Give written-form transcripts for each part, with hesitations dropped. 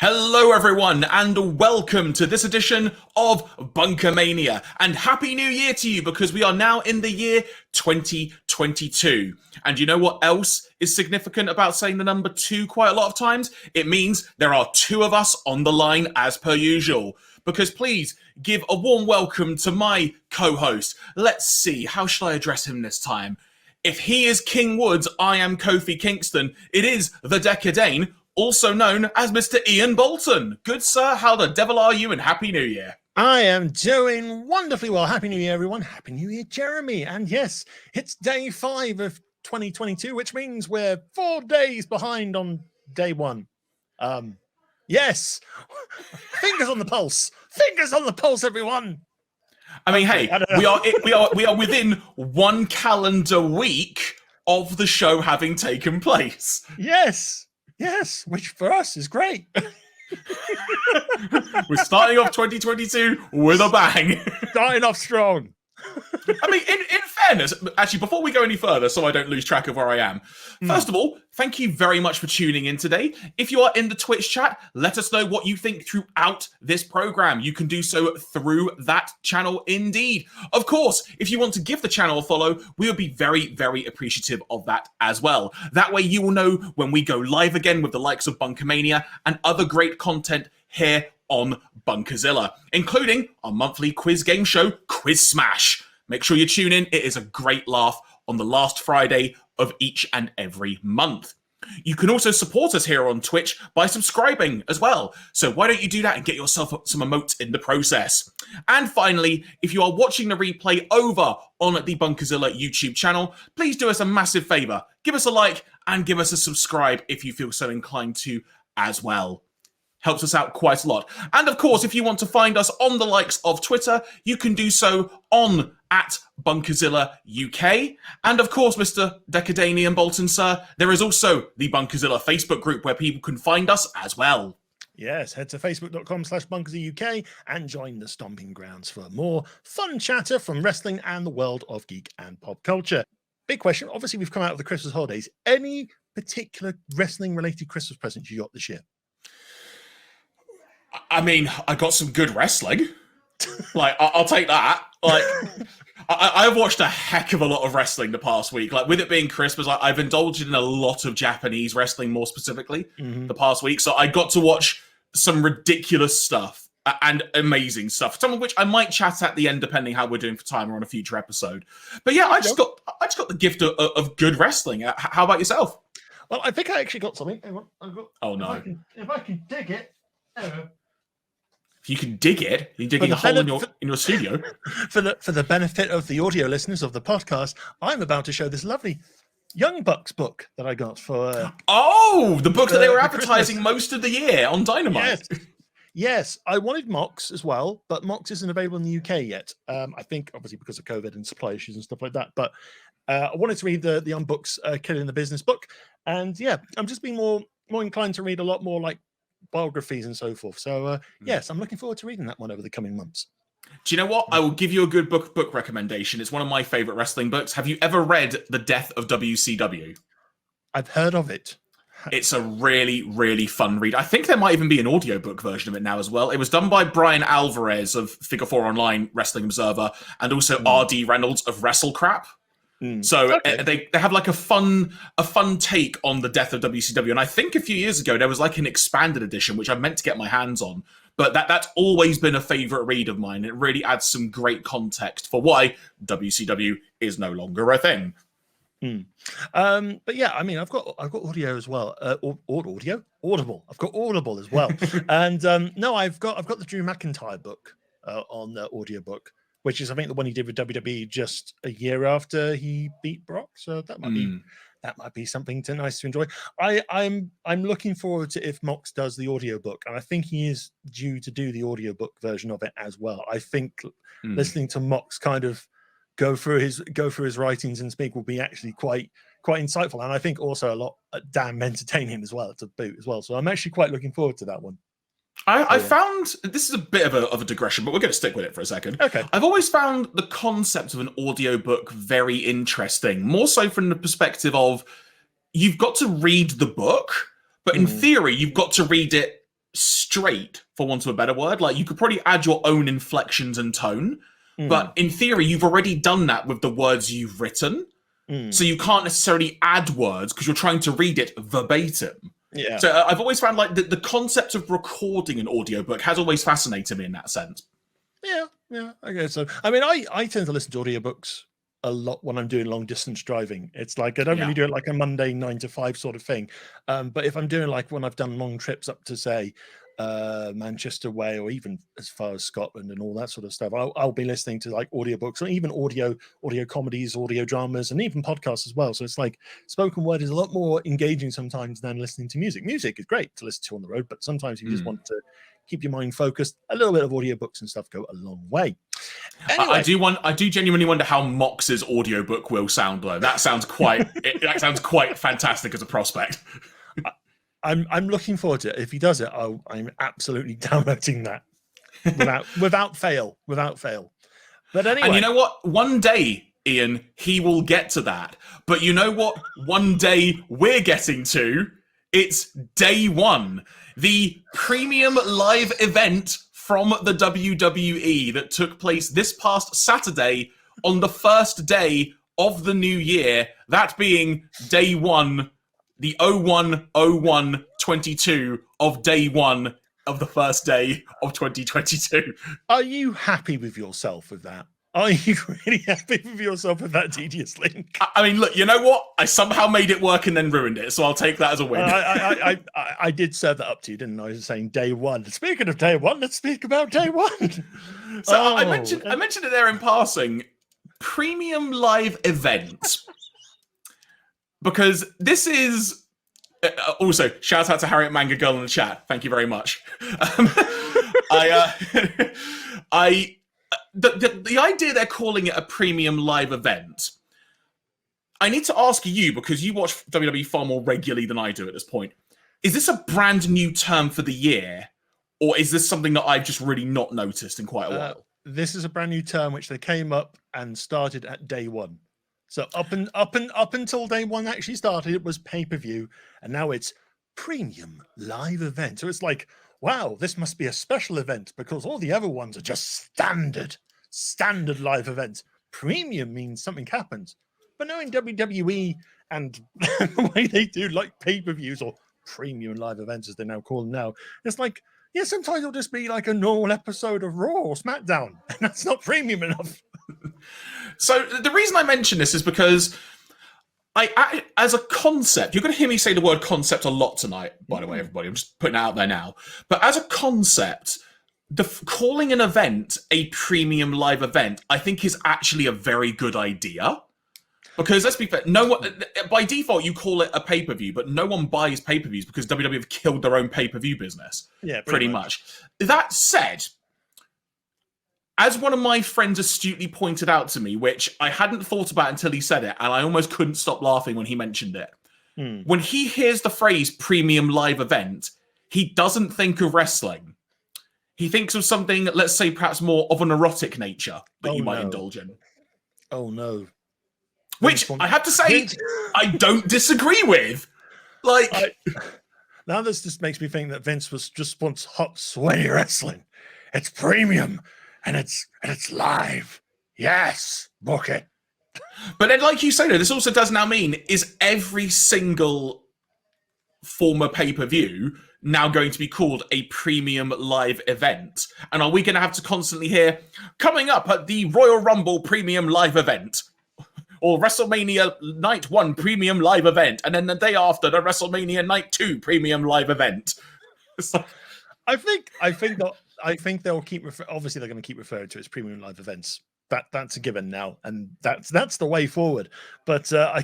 Hello everyone and welcome to this edition of BunkaMania, and Happy New Year to you because we are now in the year 2022. And you know what else is significant about saying the number 2 quite a lot of times? It means there are 2 of us on the line as per usual. Because please give a warm welcome to my co-host. Let's see, how shall I address him this time? If he is King Woods, I am Kofi Kingston. It is the Dekker Dane, also known as Mr. Iain Boulton. Good sir, how the devil are you and Happy New Year? I am doing wonderfully well. Happy New Year, everyone. Happy New Year, Jeremy. And yes, it's day 5 of 2022, which means we're 4 days behind on day 1. Yes, fingers on the pulse. Fingers on the pulse, everyone. I mean, hey, we are within 1 calendar week of the show having taken place. Yes, which for us is great. We're starting off 2022 with a bang. Starting off strong. I mean, in fairness, actually, before we go any further, so I don't lose track of where I am, first of all, thank you very much for tuning in today. If you are in the Twitch chat, let us know what you think throughout this program. You can do so through that channel indeed. Of course, if you want to give the channel a follow, we would be very, very appreciative of that as well. That way you will know when we go live again with the likes of BunkaMania and other great content here on Bunkerzilla, including our monthly quiz game show, Quiz Smash. Make sure you tune in. It is a great laugh on the last Friday of each and every month. You can also support us here on Twitch by subscribing as well. So why don't you do that and get yourself some emotes in the process? And finally, if you are watching the replay over on the Bunkerzilla YouTube channel, please do us a massive favor. Give us a like and give us a subscribe if you feel so inclined to as well. Helps us out quite a lot. And of course, if you want to find us on the likes of Twitter, you can do so on @Bunkerzilla UK. And of course, Mr. Dekker Dane and Boulton, sir, there is also the Bunkerzilla Facebook group where people can find us as well. Yes, head to facebook.com/Bunkerzilla UK and join the stomping grounds for more fun chatter from wrestling and the world of geek and pop culture. Big question. Obviously, we've come out of the Christmas holidays. Any particular wrestling-related Christmas presents you got this year? I mean, I got some good wrestling. Like, I'll take that. Like, I've watched a heck of a lot of wrestling the past week. Like, with it being Christmas, I've indulged in a lot of Japanese wrestling, more specifically, the past week. So I got to watch some ridiculous stuff and amazing stuff. Some of which I might chat at the end, depending how we're doing for time or on a future episode. But yeah, I just got the gift of good wrestling. How about yourself? Well, I think I actually got something. Hang on, oh no! If I can dig it. If you can dig it, you're digging a hole in your studio. For the benefit of the audio listeners of the podcast, I'm about to show this lovely Young Bucks book that I got for. The book that they were advertising most of the year on Dynamite. Yes, I wanted Mox as well, but Mox isn't available in the UK yet. I think obviously because of COVID and supply issues and stuff like that. But I wanted to read the Young Bucks Killing the Business book, and yeah, I'm just being more inclined to read a lot more like biographies and so forth. So yes, I'm looking forward to reading that one over the coming months. Do you know what? I will give you a good book recommendation. It's one of my favorite wrestling books. Have you ever read The Death of WCW? I've heard of it. It's a really, really fun read. I think there might even be an audiobook version of it now as well. It was done by Brian Alvarez of Figure 4 Online, Wrestling Observer, and also R.D. Reynolds of WrestleCrap. So they have like a fun take on the death of WCW, and I think a few years ago there was like an expanded edition which I meant to get my hands on. But that's always been a favorite read of mine. It really adds some great context for why WCW is no longer a thing. But yeah, I mean, I've got audio as well. Audible. I've got Audible as well. And no, I've got the Drew McIntyre book on the audiobook, which is, I think, the one he did with WWE just a year after he beat Brock. So that might be something nice to enjoy. I'm looking forward to if Mox does the audiobook, and I think he is due to do the audiobook version of it as well. I think listening to Mox kind of go through his writings and speak will be actually quite insightful, and I think also a lot damn entertaining as well to boot as well. So I'm actually quite looking forward to that one. I found, this is a bit of a digression, but we're going to stick with it for a second. Okay. I've always found the concept of an audiobook very interesting, more so from the perspective of you've got to read the book, but in theory, you've got to read it straight, for want of a better word. Like, you could probably add your own inflections and tone, but in theory, you've already done that with the words you've written. So you can't necessarily add words because you're trying to read it verbatim. Yeah. So I've always found like the concept of recording an audiobook has always fascinated me in that sense. Yeah. Okay. So I mean, I tend to listen to audiobooks a lot when I'm doing long distance driving. It's like I don't really do it like a Monday 9 to 5 sort of thing. But if I'm doing like when I've done long trips up to say Manchester way, or even as far as Scotland and all that sort of stuff, I'll be listening to like audiobooks or even audio comedies, audio dramas, and even podcasts as well. So it's like spoken word is a lot more engaging sometimes than listening to music. Music is great to listen to on the road, but sometimes you just want to keep your mind focused. A little bit of audiobooks and stuff go a long way. Anyway. I do genuinely wonder how Mox's audiobook will sound though. That sounds quite fantastic as a prospect. I'm looking forward to it. If he does it, I'm absolutely downloading that without fail. But anyway, and you know what? One day, Iain, he will get to that. But you know what? One day we're getting to. It's day one, the premium live event from the WWE that took place this past Saturday on the first day of the new year. That being day one. The 01/01/22 of day one of the first day of 2022. Are you happy with yourself with that? Are you really happy with yourself with that tedious link? I mean, look, you know what? I somehow made it work and then ruined it, so I'll take that as a win. I did serve that up to you, didn't I? I was saying day one. Speaking of day one, let's speak about day one. So I mentioned it there in passing. Premium live event. Because this is also shout out to Harriet Manga Girl in the chat. Thank you very much. The idea they're calling it a premium live event. I need to ask you, because you watch WWE far more regularly than I do at this point. Is this a brand new term for the year, or is this something that I've just really not noticed in quite a while? This is a brand new term which they came up and started at day one. So up until day one actually started, it was pay-per-view, and now it's premium live event. So it's like, wow, this must be a special event because all the other ones are just standard live events. Premium means something happens. But knowing WWE and the way they do like pay-per-views or premium live events as they now call them now, it's like, yeah, sometimes it'll just be like a normal episode of Raw or SmackDown, and that's not premium enough. So the reason I mention this is because I, as a concept, you're going to hear me say the word concept a lot tonight, by the way, everybody. I'm just putting it out there now. But as a concept, calling an event a premium live event, I think is actually a very good idea. Because let's be fair, no one, by default, you call it a pay-per-view, but no one buys pay-per-views because WWE have killed their own pay-per-view business. Yeah, pretty much. That said, as one of my friends astutely pointed out to me, which I hadn't thought about until he said it, and I almost couldn't stop laughing when he mentioned it. When he hears the phrase premium live event, he doesn't think of wrestling. He thinks of something, let's say, perhaps more of an erotic nature that you might indulge in. Oh, no. Which, I have to say, I don't disagree with. Now this just makes me think that Vince just wants hot, sweaty wrestling. It's premium. And it's live. Yes, book it. But then, like you say, though, this also does now mean, is every single former pay-per-view now going to be called a premium live event? And are we going to have to constantly hear, coming up at the Royal Rumble premium live event, or WrestleMania Night 1 premium live event, and then the day after, the WrestleMania Night 2 premium live event? I think they'll keep obviously they're going to keep referring to it as premium live events. That's a given now, and that's the way forward. But I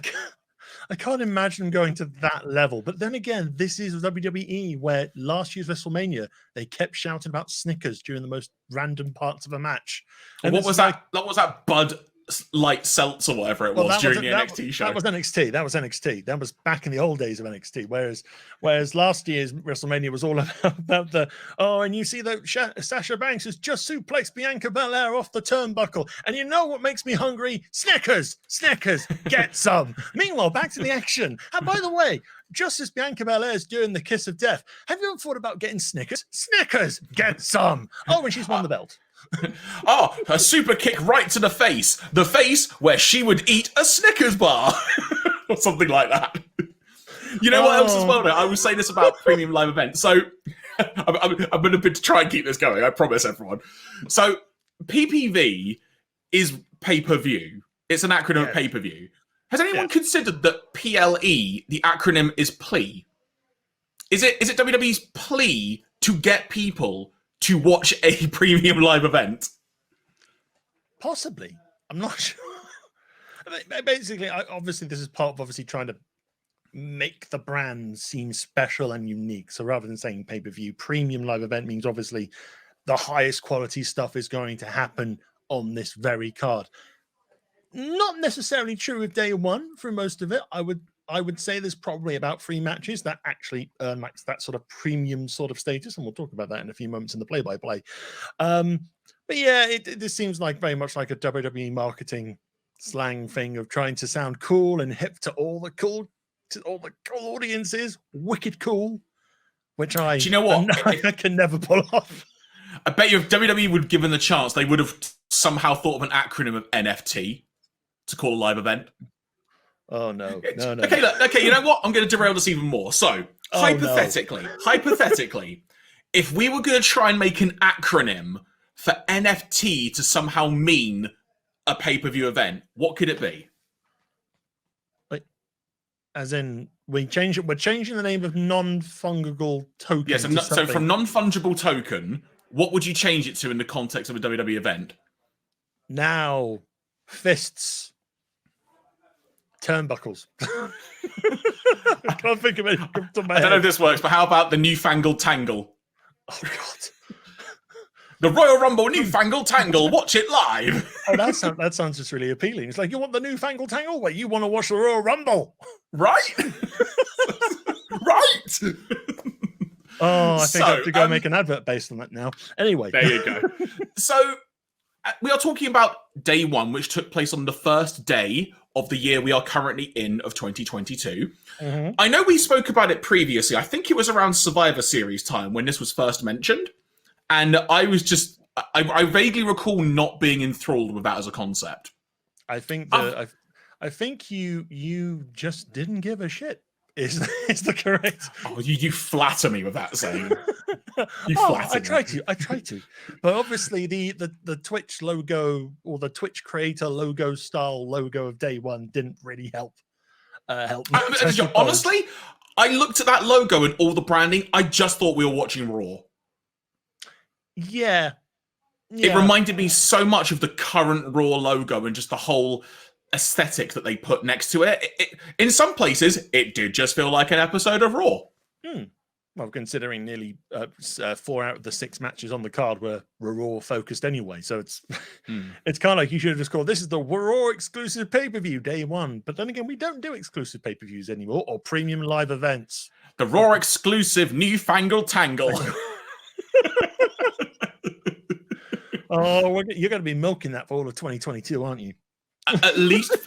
can't imagine going to that level. But then again, this is WWE, where last year's WrestleMania they kept shouting about Snickers during the most random parts of a match. And what was that? What was that? Bud Light Seltz or whatever it was during the NXT show. That was NXT. That was back in the old days of NXT. Whereas last year's WrestleMania was all about and you see that Sasha Banks has just suplexed Bianca Belair off the turnbuckle. And you know what makes me hungry? Snickers, get some. Meanwhile, back to the action. And by the way, just as Bianca Belair's doing the kiss of death, have you ever thought about getting Snickers? Snickers, get some. Oh, and she's won the belt. Oh, a super kick right to the face where she would eat a Snickers bar or something like that. You know what else as well? Now, I was saying this about premium live events. So I'm going to try and keep this going. I promise everyone. So PPV is pay-per-view. It's an acronym of pay-per-view. Has anyone considered that PLE, the acronym, is plea? Is it WWE's plea to get people to watch a premium live event? Possibly. I'm not sure. Basically, obviously, this is part of trying to make the brand seem special and unique. So rather than saying pay-per-view, premium live event means obviously the highest quality stuff is going to happen on this very card. Not necessarily true with day one for most of it. I would say there's probably about 3 matches that actually earn that sort of premium sort of status, and we'll talk about that in a few moments in the play-by-play. But yeah, this seems like very much like a WWE marketing slang thing of trying to sound cool and hip to all the cool audiences, wicked cool, which do you know what? I can never pull off. I bet you if WWE would given the chance, they would have somehow thought of an acronym of NFT to call a live event. Oh no. Okay, look, okay, you know what? I'm going to derail this even more. So, hypothetically, if we were going to try and make an acronym for NFT to somehow mean a pay-per-view event, what could it be? As in, we're changing the name of non-fungible token. Yes, so from non-fungible token, what would you change it to in the context of a WWE event? Now, fists, turnbuckles. I can't think of it. I don't know if this works, but how about the newfangled tangle? Oh God. The Royal Rumble newfangled tangle. Watch it live. Oh, that sounds just really appealing. It's like, you want the newfangled tangle? Wait, you want to watch the Royal Rumble? Right? Right. Oh, I think I have to go make an advert based on that now. Anyway. There you go. So, we are talking about day one, which took place on the first day of the year we are currently in of 2022. Mm-hmm. I know we spoke about it previously. I think it was around Survivor Series time when this was first mentioned. And I was just, I vaguely recall not being enthralled with that as a concept. I think I think you just didn't give a shit. Is the correct? Oh, you flatter me with that saying. You flatter me. I try to. But obviously the Twitch logo or the Twitch creator logo style logo of day one didn't really help. Honestly, I looked at that logo and all the branding. I just thought we were watching Raw. Yeah. It reminded me so much of the current Raw logo and just the whole aesthetic that they put next to it. In some places, it did just feel like an episode of Raw. Well, considering nearly 4 out of the 6 matches on the card were Raw focused anyway, so it's it's kind of like you should have just called this is the Raw exclusive pay-per-view day one. But then again, we don't do exclusive pay-per-views anymore or premium live events. The Raw exclusive newfangled tangle. Oh, you're going to be milking that for all of 2022, aren't you? At least,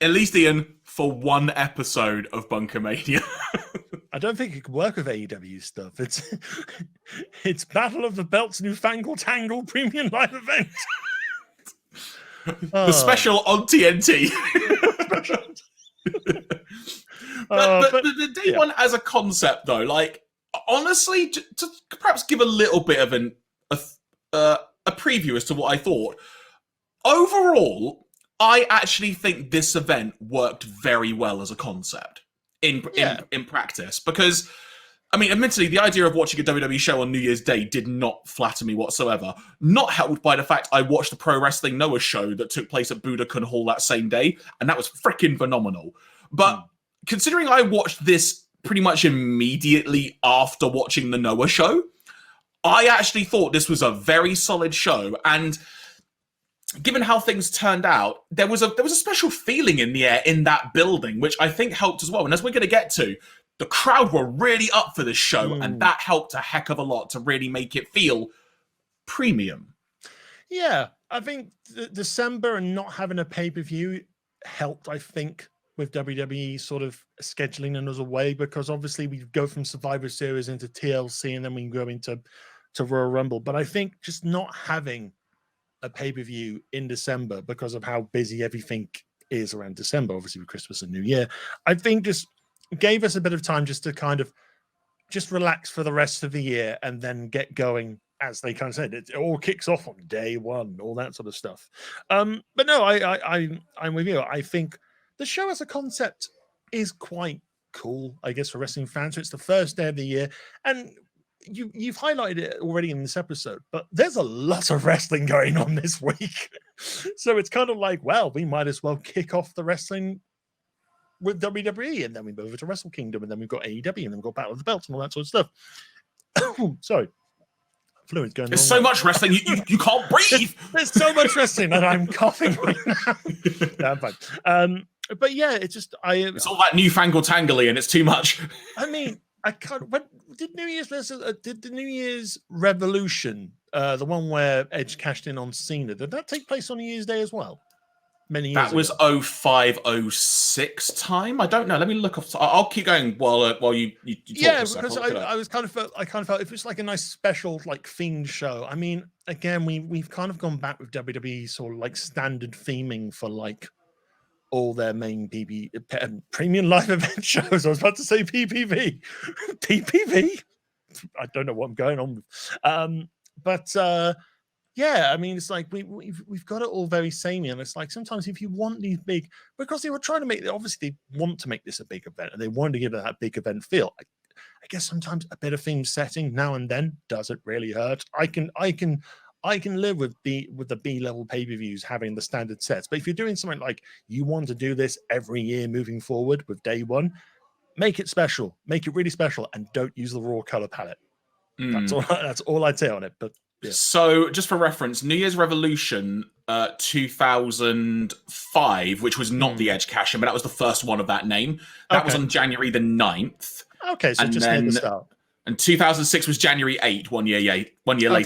Iain, for one episode of BunkaMania. I don't think it could work with AEW stuff. It's Battle of the Belts Newfangled Tangle Premium Live Event. The special on TNT. but the day one as a concept, though, like, honestly, to perhaps give a little bit of a preview as to what I thought. Overall, I actually think this event worked very well as a concept in practice, because, I mean, admittedly, the idea of watching a WWE show on New Year's Day did not flatter me whatsoever. Not helped by the fact I watched the Pro Wrestling Noah show that took place at Budokan Hall that same day, and that was freaking phenomenal. But considering I watched this pretty much immediately after watching the Noah show, I actually thought this was a very solid show, and given how things turned out, there was a special feeling in the air in that building, which I think helped as well. And as we're going to get to, the crowd were really up for this show, and that helped a heck of a lot to really make it feel premium. Yeah, I think December and not having a pay-per-view helped, I think, with WWE sort of scheduling in us away, because obviously we go from Survivor Series into TLC and then we go into Royal Rumble. But I think just not having a pay-per-view in December because of how busy everything is around December, obviously with Christmas and New Year, I think just gave us a bit of time just to kind of just relax for the rest of the year and then get going. As they kind of said, it all kicks off on day one, all that sort of stuff. But no, I'm with you. I think the show as a concept is quite cool, I guess, for wrestling fans. So it's the first day of the year, and you've highlighted it already in this episode, but there's a lot of wrestling going on this week. So it's kind of like, well, we might as well kick off the wrestling with WWE, and then we move over to Wrestle Kingdom, and then we've got AEW, and then we've got Battle of the Belts and all that sort of stuff. Sorry. Fluids going. There's so much wrestling, you can't breathe. There's so much wrestling that I'm coughing right now. No, I'm fine. But yeah, it's just it's all that newfangled tangly, and it's too much. I mean, I can't. When did the New Year's Revolution, the one where Edge cashed in on Cena, did that take place on New Year's Day as well? Many years. That was 05-06 time. I don't know. Let me look off. I'll keep going while you talk. Yeah, because I kind of felt if it's like a nice special like themed show. I mean, again, we've kind of gone back with WWE sort of like standard theming for like all their main premium live event shows. I was about to say PPV. PPV. I don't know what I'm going on with. But yeah, I mean, it's like we've got it all very samey, and it's like sometimes if you want these big, because they were trying to make, obviously they want to make this a big event, and they wanted to give it that big event feel. I guess sometimes a bit of theme setting now and then doesn't really hurt. I can live with the B-level pay-per-views having the standard sets, but if you're doing something like you want to do this every year moving forward with day one, make it special, make it really special, and don't use the raw color palette. That's all I'd say on it. But yeah. So, just for reference, New Year's Revolution 2005, which was not the Edge cash-in, but that was the first one of that name. That was on January the 9th. Okay, so just near the start. And 2006 was January 8th, 1 year later,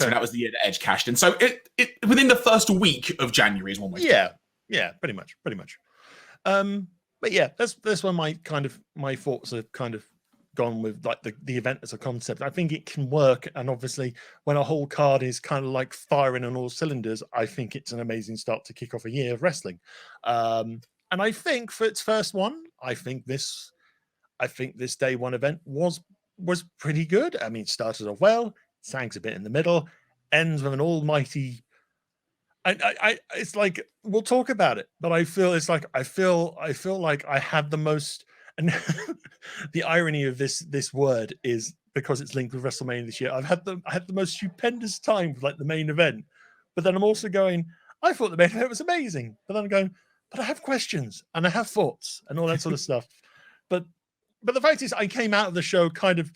and that was the year that Edge cashed in. So, it within the first week of January is one way. Yeah, pretty much. But yeah, that's where my thoughts are kind of gone with like the event as a concept. I think it can work, and obviously when a whole card is kind of like firing on all cylinders, I think it's an amazing start to kick off a year of wrestling. And I think for its first one, I think this day one event was pretty good. I mean, it started off well, sank a bit in the middle, ends with an almighty. It's like we'll talk about it, but I feel like I had the most. And the irony of this word is because it's linked with WrestleMania this year. I had the most stupendous time with like the main event, but then I'm also going, I thought the main event was amazing, but then I'm going, but I have questions and I have thoughts and all that sort of stuff. But the fact is, I came out of the show kind of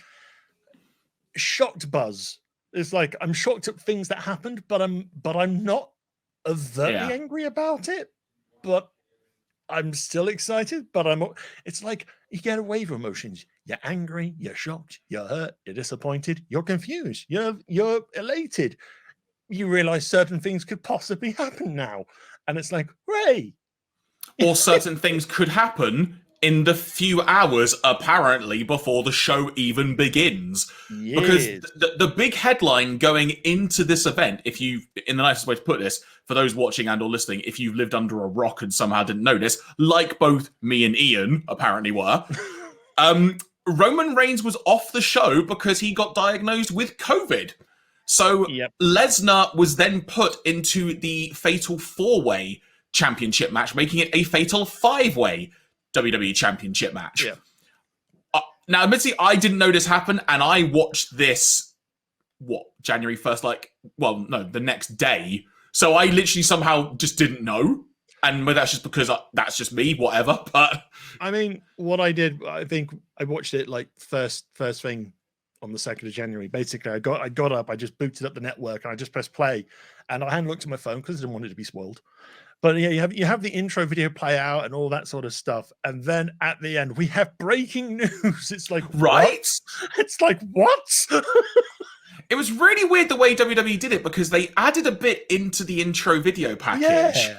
shocked. Buzz. It's like I'm shocked at things that happened, but I'm not overtly angry about it. But I'm still excited, but it's like you get a wave of emotions. You're angry, you're shocked, you're hurt, you're disappointed, you're confused, you're elated. You realize certain things could possibly happen now. And it's like, hooray! Or certain things could happen in the few hours, apparently, before the show even begins. Yes. Because the big headline going into this event, if you, in the nicest way to put this, for those watching and or listening, if you've lived under a rock and somehow didn't notice, like both me and Iain apparently were, Roman Reigns was off the show because he got diagnosed with COVID. So Lesnar was then put into the Fatal 4-Way Championship match, making it a Fatal 5-Way WWE Championship match. Yeah. Now, admittedly, I didn't know this happen, and I watched this, January 1st, the next day. So I literally somehow just didn't know. And that's just because that's just me, whatever. But I mean, what I did, I think I watched it like first thing on the 2nd of January. Basically, I got up, I just booted up the network, and I just pressed play. And I hadn't looked at my phone because I didn't want it to be spoiled. But yeah, you have the intro video play out and all that sort of stuff, and then at the end we have breaking news. It's like right? What? It's like what? It was really weird the way WWE did it because they added a bit into the intro video package,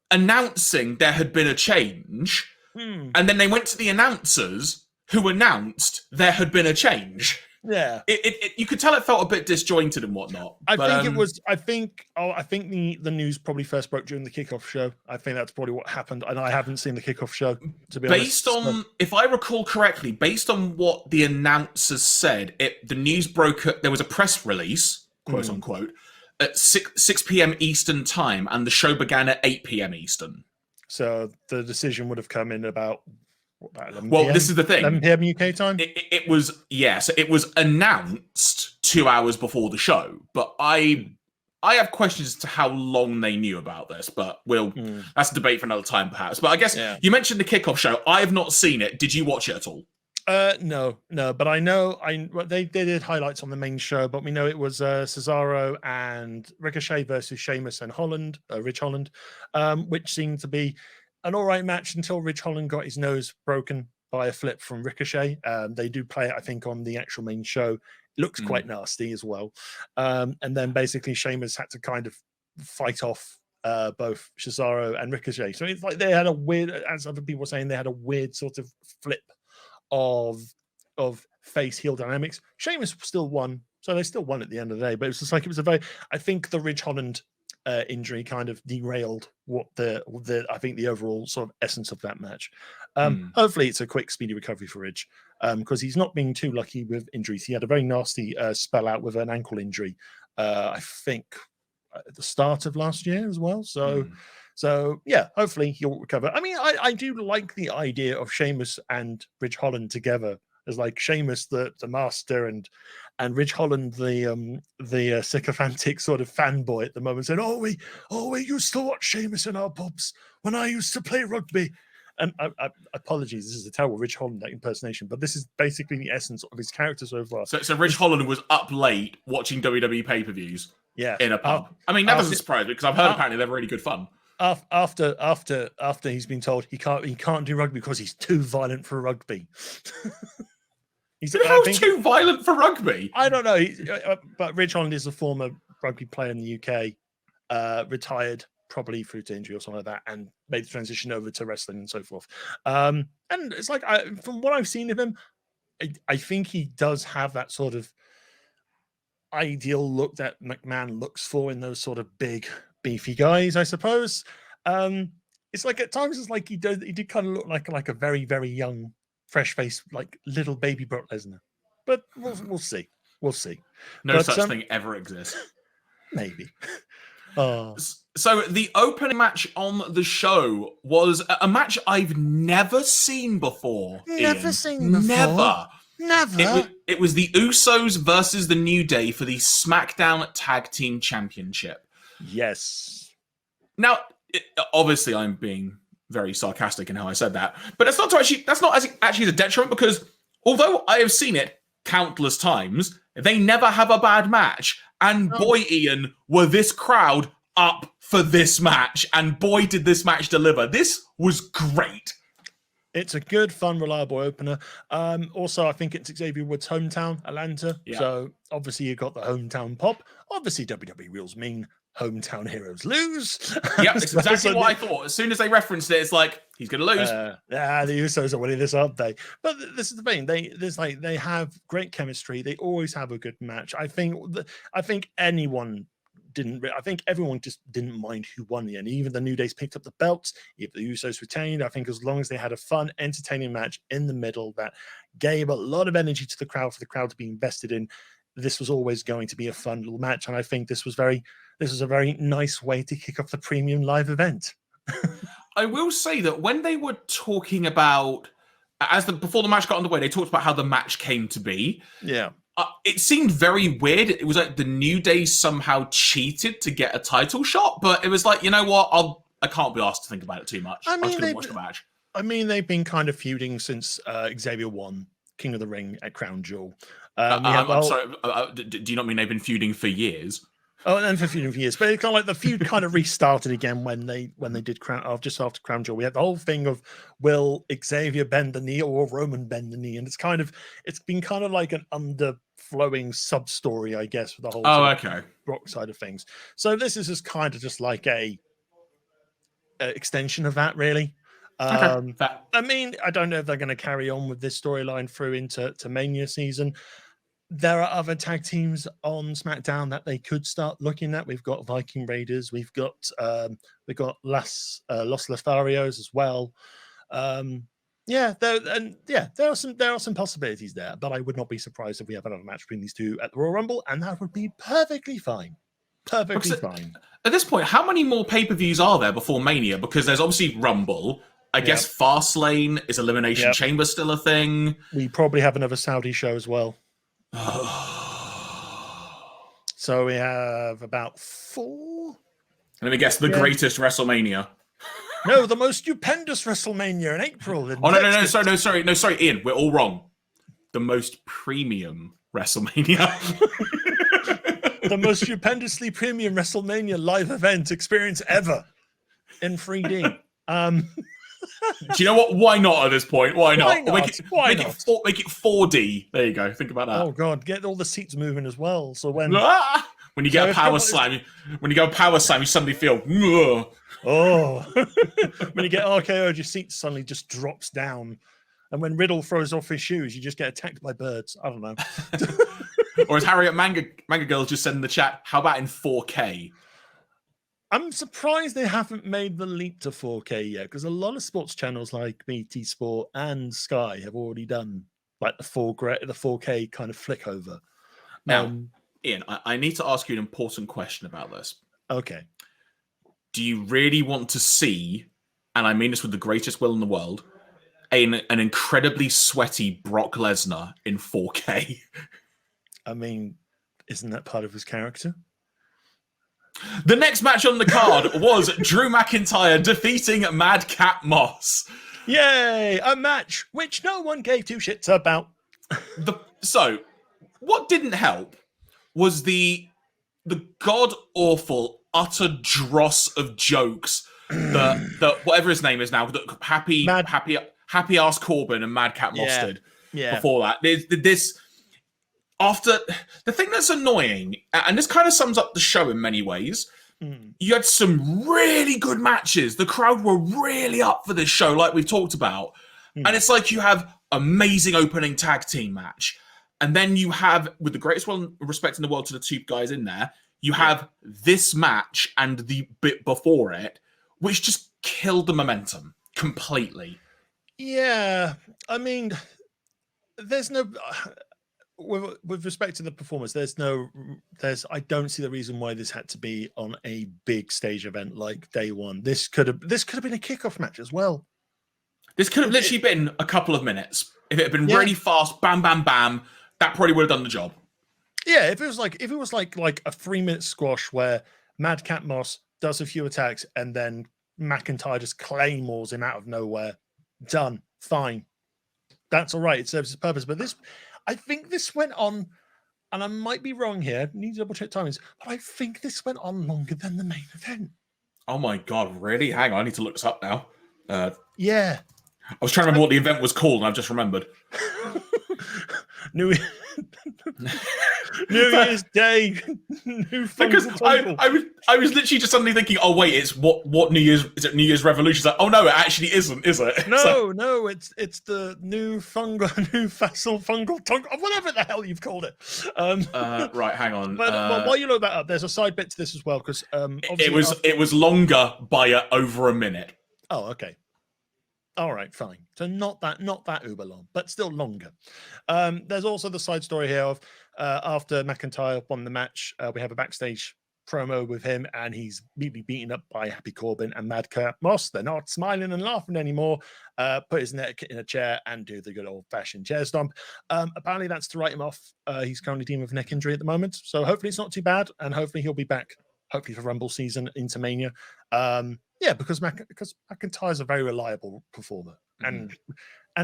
announcing there had been a change, And then they went to the announcers who announced there had been a change. Yeah, you could tell it felt a bit disjointed and whatnot. I think the news probably first broke during the kickoff show. I think that's probably what happened, and I haven't seen the kickoff show, to be honest. If I recall correctly, based on what the announcers said, the news broke. There was a press release, quote unquote, at 6 p.m. Eastern time, and the show began at 8 p.m. Eastern. So the decision would have come in about 11 well, PM? This is the thing. 11 p.m. UK time? It was announced 2 hours before the show, but I have questions as to how long they knew about this, but that's a debate for another time, perhaps. But I guess you mentioned the kickoff show. I have not seen it. Did you watch it at all? No, but I know they did highlights on the main show, but we know it was Cesaro and Ricochet versus Sheamus and Rich Holland, which seemed to be an all right match until Rich Holland got his nose broken by a flip from Ricochet. They do play it, I think, on the actual main show. It looks quite nasty as well. And then basically Sheamus had to kind of fight off both Cesaro and Ricochet. So it's like they had a weird, as other people were saying, they had a weird sort of flip of face heel dynamics. Sheamus still won, so they still won at the end of the day. But it was just like I think the Rich Holland injury kind of derailed what I think the overall sort of essence of that match. Hopefully it's a quick, speedy recovery for Ridge, because he's not being too lucky with injuries. He had a very nasty spell out with an ankle injury, I think at the start of last year as well. So yeah, hopefully he'll recover. I mean, I do like the idea of Sheamus and Ridge Holland together as like Sheamus the master and Ridge Holland the sycophantic sort of fanboy at the moment, saying, we used to watch Sheamus in our pubs when I used to play rugby. And apologies, this is a terrible Ridge Holland impersonation, but this is basically the essence of his character so far. So Ridge Holland was up late watching WWE pay-per-views. Yeah, in a pub. I mean, that doesn't surprise me because I've heard apparently they're really good fun. After he's been told he can't do rugby because he's too violent for rugby. Who the hell's too violent for rugby? I don't know, but Ridge Holland is a former rugby player in the UK, retired probably through to injury or something like that, and made the transition over to wrestling and so forth. And it's like, from what I've seen of him, I think he does have that sort of ideal look that McMahon looks for in those sort of big, beefy guys, I suppose. It's like at times it's like he did kind of look like a very, very young, fresh-faced, like little baby Brock Lesnar. But we'll see. We'll see. No such thing ever exists. Maybe. Oh. So the opening match on the show was a match I've never seen before. Never seen before. Never. It was the Usos versus the New Day for the SmackDown Tag Team Championship. Yes. Now, obviously, I'm being very sarcastic in how I said that, but that's not actually the detriment, because although I have seen it countless times, they never have a bad match. And boy, Iain, were this crowd up for this match, and boy, did this match deliver. This was great. It's a good, fun, reliable opener. Also, I think it's Xavier Woods' hometown, Atlanta. Yeah. So obviously you got the hometown pop. Obviously WWE rules mean hometown heroes lose. Yep, it's exactly what I thought. As soon as they referenced it, it's like, he's going to lose. The Usos are winning this, aren't they? But this is the thing. They have great chemistry. They always have a good match. I think everyone just didn't mind who won the end. Even the New Days picked up the belts. If the Usos retained, I think as long as they had a fun, entertaining match in the middle that gave a lot of energy to the crowd for the crowd to be invested in, this was always going to be a fun little match. And I think this was a very nice way to kick off the premium live event. I will say that when they were talking about, before the match got underway, they talked about how the match came to be. Yeah. It seemed very weird. It was like the New Day somehow cheated to get a title shot, but it was like, you know what? I can't be asked to think about it too much. I'm just going to watch the match. I mean, they've been kind of feuding since Xavier won King of the Ring at Crown Jewel. I'm sorry. Do you not mean they've been feuding for years? Oh, and then for feuding for years, but it's kind of like the feud kind of restarted again when they did just after Crown Jewel. We had the whole thing of, will Xavier bend the knee or Roman bend the knee, and it's been kind of like an underflowing sub story, I guess, for the whole Brock side of things. So this is just kind of just like a extension of that, really. Okay, fair. I mean, I don't know if they're going to carry on with this storyline through into Mania season. There are other tag teams on SmackDown that they could start looking at. We've got Viking Raiders. We've got Los Lotharios as well. There are some possibilities there, but I would not be surprised if we have another match between these two at the Royal Rumble, and that would be perfectly fine. Perfectly fine. At this point, how many more pay-per-views are there before Mania? Because there's obviously Rumble. I guess Fastlane, is Elimination Chamber still a thing? We probably have another Saudi show as well. So we have about 4. Let me guess, the greatest WrestleMania. No, the most stupendous WrestleMania in April. No, sorry, Ian, we're all wrong. The most premium WrestleMania. The most stupendously premium WrestleMania live event experience ever in 3D. Do you know what? Why not at this point? Why not? Make it 4D. There you go. Think about that. Oh God, get all the seats moving as well. So when you get a power slam, you suddenly feel. Oh, when you get RKO'd, your seat suddenly just drops down, and when Riddle throws off his shoes, you just get attacked by birds. I don't know. Or as Harriet Manga Girl just said in the chat, how about in 4K? I'm surprised they haven't made the leap to 4K yet, because a lot of sports channels like BT Sport and Sky have already done like the 4K kind of flick over. Now, Ian, I need to ask you an important question about this. Okay. Do you really want to see, and I mean this with the greatest will in the world, an incredibly sweaty Brock Lesnar in 4K? I mean, isn't that part of his character? The next match on the card was Drew McIntyre defeating Madcap Moss. Yay! A match which no one gave 2 shits about. So, what didn't help was the god-awful, utter dross of jokes that whatever his name is now, happy ass Corbin and Madcap Moss did before that. There's after the thing that's annoying, and this kind of sums up the show in many ways. You had some really good matches. The crowd were really up for this show, like we've talked about. And it's like you have amazing opening tag team match. And then you have, with the greatest respect in the world to the 2 guys in there, you have this match and the bit before it, which just killed the momentum completely. Yeah. I mean, there's no... With respect to the performance, I don't see the reason why this had to be on a big stage event like day one. This could have been a kickoff match as well. This could have literally been a couple of minutes. If it had been really fast, bam, bam, bam, that probably would have done the job. Yeah, if it was like a 3-minute squash where Madcap Moss does a few attacks and then McIntyre just claymores him out of nowhere, done, fine. That's all right. It serves its purpose. But I think this went on, and I might be wrong here, need to double check timings, but I think this went on longer than the main event. Oh my God, really? Hang on, I need to look this up now. Yeah. I was trying to remember what the event was called, and I've just remembered. New Year's Day. Because I was literally just suddenly thinking, oh wait, it's what New Year's is it? New Year's Revolution? It's like, oh no, it actually isn't, is it? No, it's the new fungal whatever the hell you've called it. Right, hang on. But while you look that up, there's a side bit to this as well, because it was longer by over a minute. Oh, okay. All right, fine. So not that uber long, but still longer. There's also the side story here of after McIntyre won the match, we have a backstage promo with him, and he's immediately beaten up by Happy Corbin and Madcap Moss. They're not smiling and laughing anymore. Put his neck in a chair and do the good old-fashioned chair stomp. Apparently, that's to write him off. He's currently dealing with a neck injury at the moment, so hopefully it's not too bad, and hopefully he'll be back. Hopefully for Rumble season into Mania. Yeah, because McIntyre's a very reliable performer, and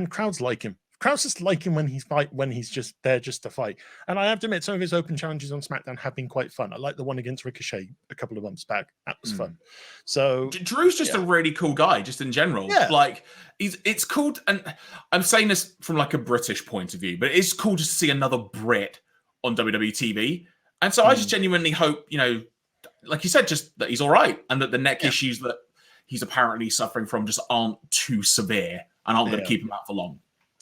crowds like him. Crowds just like him when he's just there just to fight. And I have to admit, some of his open challenges on SmackDown have been quite fun. I like the one against Ricochet a couple of months back. That was fun. So Drew's just a really cool guy, just in general. Yeah. Like it's cool, and I'm saying this from like a British point of view, but it's cool just to see another Brit on WWE TV. And so I just genuinely hope, like you said, just that he's all right, and that the neck issues that he's apparently suffering from just aren't too severe and aren't going to Yeah. keep him out for long.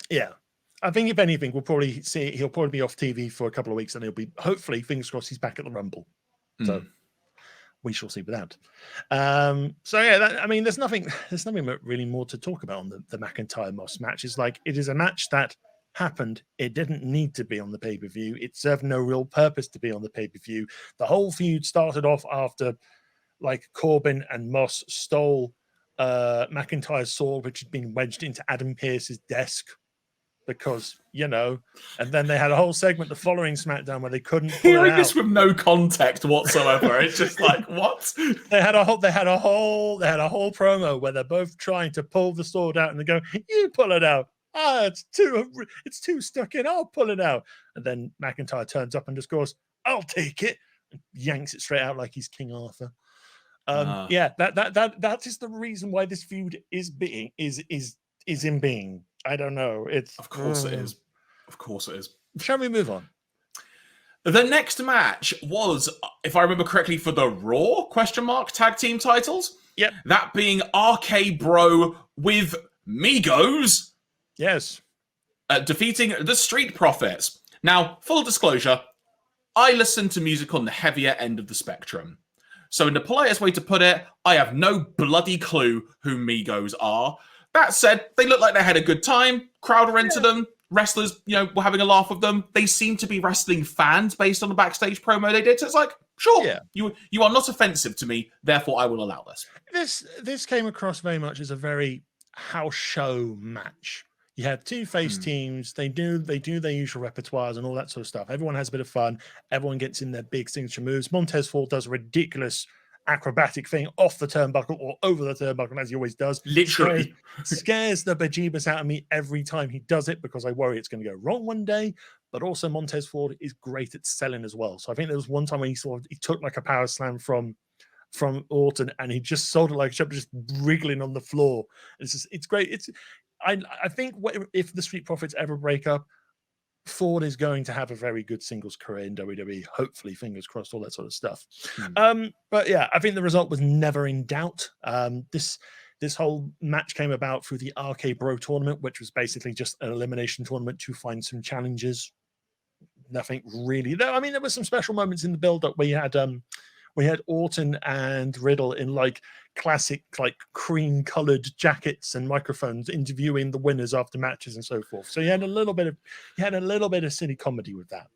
Yeah. I think if anything, we'll probably see he'll probably be off TV for a couple of weeks, and he'll be, hopefully, fingers crossed, he's back at the Rumble. So we shall see with that. So yeah, I mean, there's nothing really more to talk about on the McIntyre Moss match. It's like, it is a match that happened. It didn't need to be on the pay-per-view. It served no real purpose to be on the pay-per-view. The whole feud started off after like Corbin and Moss stole McIntyre's sword, which had been wedged into Adam Pearce's desk. Because, and then they had a whole segment the following SmackDown where they couldn't pull Hearing it this out. with no context whatsoever, it's just like, what? They had a whole promo where they're both trying to pull the sword out, and they go, "You pull it out. It's too stuck in. I'll pull it out." And then McIntyre turns up and just goes, "I'll take it," and yanks it straight out like he's King Arthur. Yeah, that is the reason why this feud is in being. I don't know. Of course it is. Of course it is. Shall we move on? The next match was, if I remember correctly, for the Raw tag team titles. Yep. That being RK Bro with Migos. Yes. Defeating the Street Profits. Now, full disclosure, I listen to music on the heavier end of the spectrum. So in the politest way to put it, I have no bloody clue who Migos are. That said, they look like they had a good time. Crowd were into them. Wrestlers, were having a laugh with them. They seem to be wrestling fans based on the backstage promo they did. So it's like, sure, you are not offensive to me, therefore I will allow this. This came across very much as a very house show match. You have two face teams. They do their usual repertoires and all that sort of stuff. Everyone has a bit of fun. Everyone gets in their big signature moves. Montez Ford does a ridiculous acrobatic thing off the turnbuckle or over the turnbuckle, as he always does. Literally. Scares the bejeebus out of me every time he does it, because I worry it's going to go wrong one day. But also Montez Ford is great at selling as well. So I think there was one time when he took like a power slam from Orton, and he just sold it like a chip, just wriggling on the floor. It's great. I think if the Street Profits ever break up, Ford is going to have a very good singles career in WWE. Hopefully, fingers crossed, all that sort of stuff. But yeah, I think the result was never in doubt. This whole match came about through the RK Bro tournament, which was basically just an elimination tournament to find some challenges. Nothing really. I mean, there were some special moments in the build-up where we had Orton and Riddle in like classic, like cream-colored jackets and microphones interviewing the winners after matches and so forth. So you had a little bit of silly comedy with that.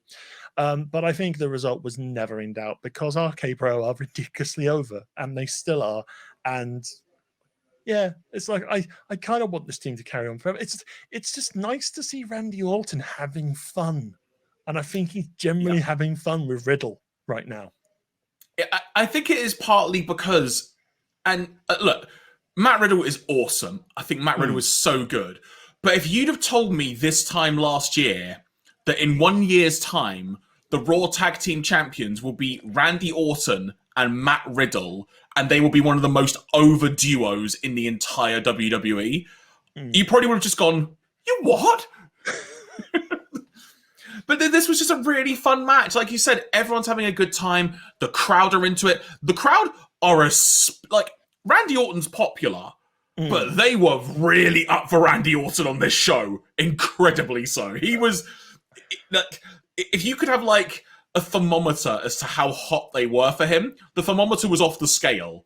But I think the result was never in doubt, because RK Pro are ridiculously over, and they still are. And yeah, it's like I kind of want this team to carry on forever. It's just nice to see Randy Orton having fun, and I think he's generally having fun with Riddle right now. I think it is partly because, and look, Matt Riddle is awesome. I think Matt Riddle is so good. But if you'd have told me this time last year that in 1 year's time, the Raw Tag Team Champions will be Randy Orton and Matt Riddle, and they will be one of the most over duos in the entire WWE, you probably would have just gone, you what? But this was just a really fun match. Like you said, everyone's having a good time. The crowd are into it. The crowd are Randy Orton's popular, but they were really up for Randy Orton on this show. Incredibly so. He was, like, if you could have like a thermometer as to how hot they were for him, the thermometer was off the scale.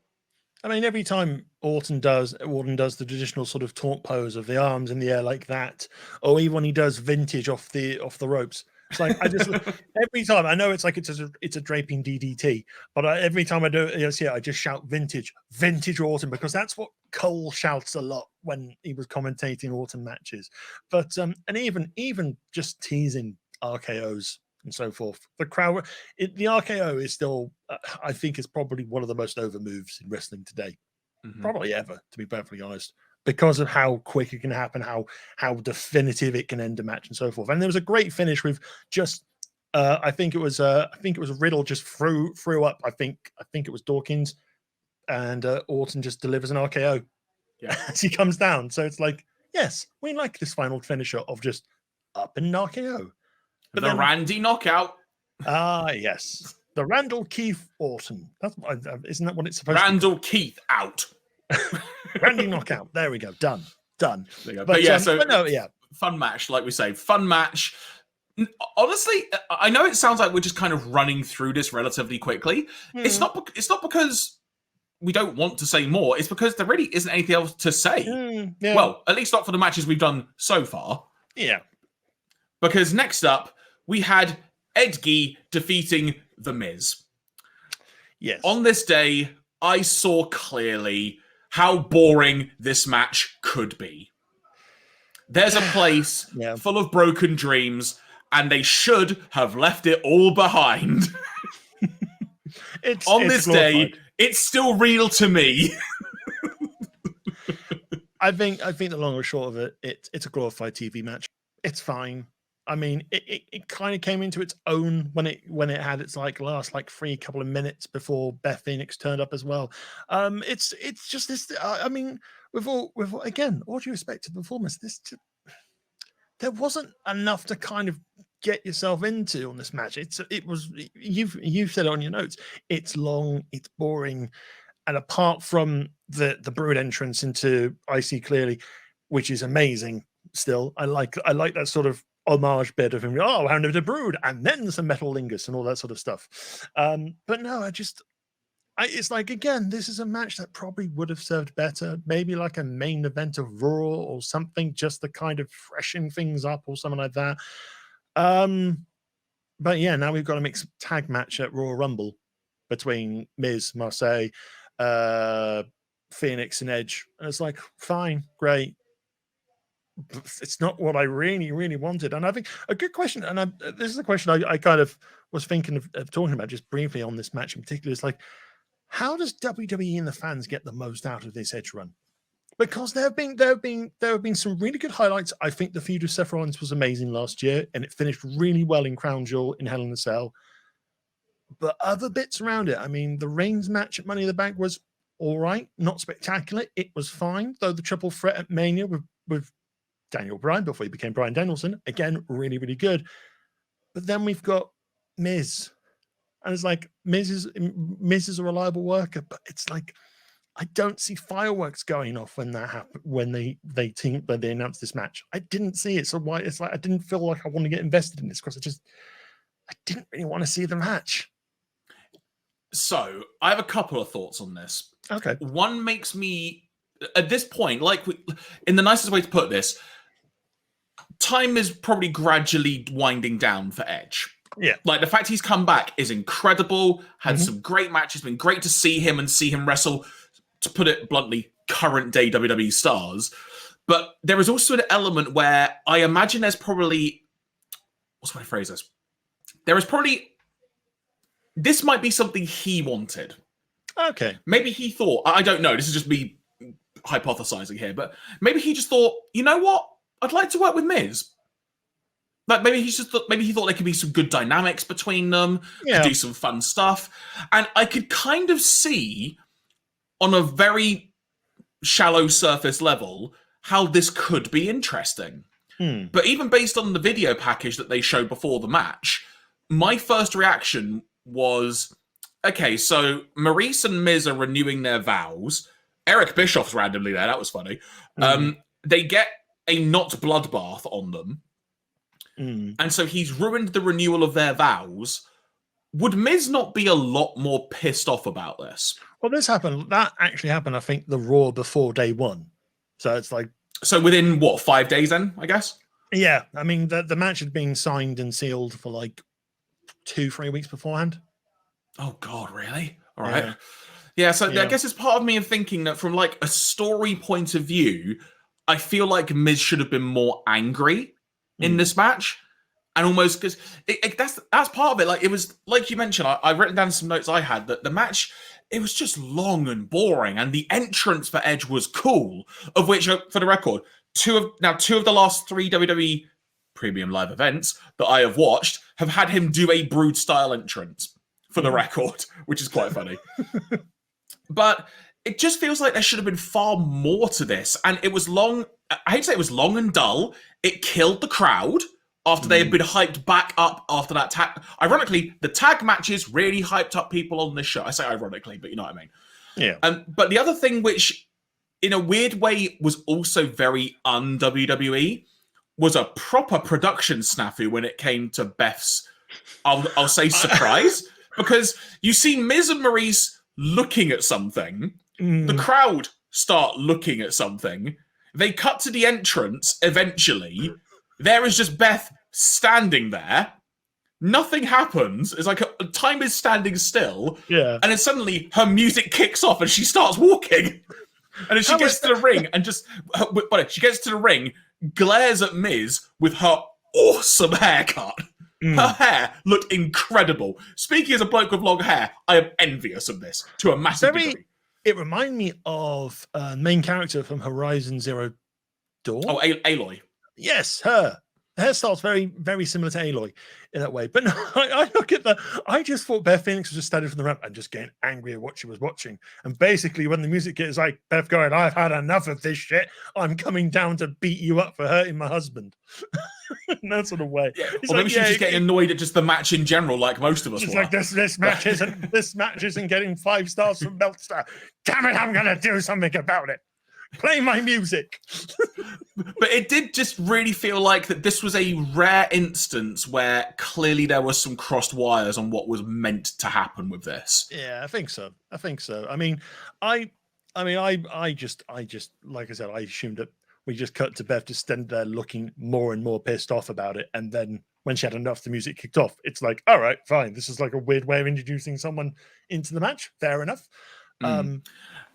I mean, every time Orton does the traditional sort of taunt pose of the arms in the air like that, or even when he does vintage off the ropes, it's like every time I know it's a draping DDT, but every time I do it, I just shout vintage Orton, because that's what Cole shouts a lot when he was commentating Orton matches. But and even just teasing RKOs and so forth. The crowd, the RKO is still, I think, is probably one of the most over moves in wrestling today, probably ever, to be perfectly honest, because of how quick it can happen, how definitive it can end a match and so forth. And there was a great finish with just, I think it was Riddle just threw up. I think it was Dawkins, and Orton just delivers an RKO as he comes down. So it's like, yes, we like this final finisher of just up and RKO. But the Randy knockout. Ah, yes. The Randall Keith Orton. Isn't that what it's supposed Randall to be? Keith out. Randy knockout. There we go. Done. There you go. But no, yeah. Fun match, like we say. Fun match. Honestly, I know it sounds like we're just kind of running through this relatively quickly. It's not because we don't want to say more. It's because there really isn't anything else to say. Yeah. Well, at least not for the matches we've done so far. Yeah. Because next up, we had Edgy defeating The Miz. Yes. On this day, I saw clearly how boring this match could be. There's a place full of broken dreams, and they should have left it all behind. On this day, it's still real to me. I think the long or short of it, it's a glorified TV match. It's fine. I mean, it kind of came into its own when it had its last couple of minutes before Beth Phoenix turned up as well. It's just this. I mean, with all again, all due respect to the performance, there wasn't enough to kind of get yourself into on this match. You've said it on your notes. It's long, it's boring, and apart from the Brood entrance into I See Clearly, which is amazing. Still, I like that sort of homage bit of him. Oh, Hound of the Brood, and then some Metal Lingus and all that sort of stuff. But no, it's like, again, this is a match that probably would have served better. Maybe like a main event of Raw or something, just to kind of freshen things up or something like that. But yeah, now we've got a mixed tag match at Royal Rumble between Miz, Marseille, Phoenix, and Edge. And it's like, fine, great. It's not what I really, really wanted. And I think a good question, and this is a question I kind of was thinking of talking about just briefly on this match in particular, is like, how does WWE and the fans get the most out of this Edge run? Because there have been some really good highlights. I think the feud with Seth Rollins was amazing last year, and it finished really well in Crown Jewel in Hell in a Cell. But other bits around it, I mean, the Reigns match at Money in the Bank was all right, not spectacular. It was fine, though. The triple threat at Mania with Daniel Bryan before he became Bryan Danielson, again, really, really good. But then we've got Miz, and it's like Miz is a reliable worker, but it's like I don't see fireworks going off when that happened, when they announced this match. I didn't see it, so why? It's like I didn't feel like I want to get invested in this because I didn't really want to see the match. So I have a couple of thoughts on this. Okay, one makes me at this point, in the nicest way to put this, time is probably gradually winding down for Edge. Yeah. Like, the fact he's come back is incredible, had some great matches, been great to see him wrestle, to put it bluntly, current day WWE stars. But there is also an element where I imagine there's probably, what's my phrase this? There is probably, this might be something he wanted. Okay. Maybe he thought, I don't know, this is just me hypothesizing here, but maybe he just thought, you know what? I'd like to work with Miz. Like, maybe he thought there could be some good dynamics between them, do some fun stuff. And I could kind of see, on a very shallow surface level, how this could be interesting. But even based on the video package that they showed before the match, my first reaction was, okay, so Maurice and Miz are renewing their vows. Eric Bischoff's randomly there. That was funny. They get a not bloodbath on them. And so he's ruined the renewal of their vows. Would Miz not be a lot more pissed off about this? Well, that actually happened, I think, the Raw before day one. So it's like... So within, 5 days then, I guess? Yeah. I mean, the match had been signed and sealed for 2-3 weeks beforehand. Oh, God, really? All right. Yeah, so I guess it's part of me of thinking that from, a story point of view, I feel like Miz should have been more angry in this match, and almost because that's part of it. It was like you mentioned. I've written down some notes I had that the match, it was just long and boring, and the entrance for Edge was cool. Of which, for the record, two of the last 3 WWE premium live events that I have watched have had him do a Brood style entrance. For the record, which is quite funny, but it just feels like there should have been far more to this, and it was long. I hate to say it was long and dull. It killed the crowd after they had been hyped back up after that tag. Ironically, the tag matches really hyped up people on this show. I say ironically, but you know what I mean. Yeah. But the other thing which in a weird way, was also very un-WWE, was a proper production snafu when it came to Beth's, I'll say, surprise. Because you see Miz and Maurice looking at something, the crowd start looking at something, they cut to the entrance eventually, there is just Beth standing there, nothing happens, it's like time is standing still, and then suddenly her music kicks off and she starts walking. And then she gets to the ring and she gets to the ring, glares at Miz with her awesome haircut. Her hair looked incredible. Speaking as a bloke with long hair, I am envious of this to a massive degree. It reminded me of main character from Horizon Zero Dawn. Oh, Aloy. Yes, her. The hairstyle's very, very similar to Aloy in that way. But no, I look at I just thought Beth Phoenix was just standing from the ramp and just getting angry at what she was watching. And basically, when the music gets like Beth going, "I've had enough of this shit. I'm coming down to beat you up for hurting my husband." In that sort of way. Yeah. Or maybe she's just getting annoyed at just the match in general, like most of us. It's like this match isn't getting 5 stars from Meltzer. Damn it! I'm gonna do something about it. Play my music. But it did just really feel like that this was a rare instance where clearly there was some crossed wires on what was meant to happen with this. Yeah, I think so. I mean, I just like I said, I assumed that we just cut to Beth just standing there looking more and more pissed off about it, and then when she had enough, the music kicked off. It's like, all right, fine. This is like a weird way of introducing someone into the match. Fair enough.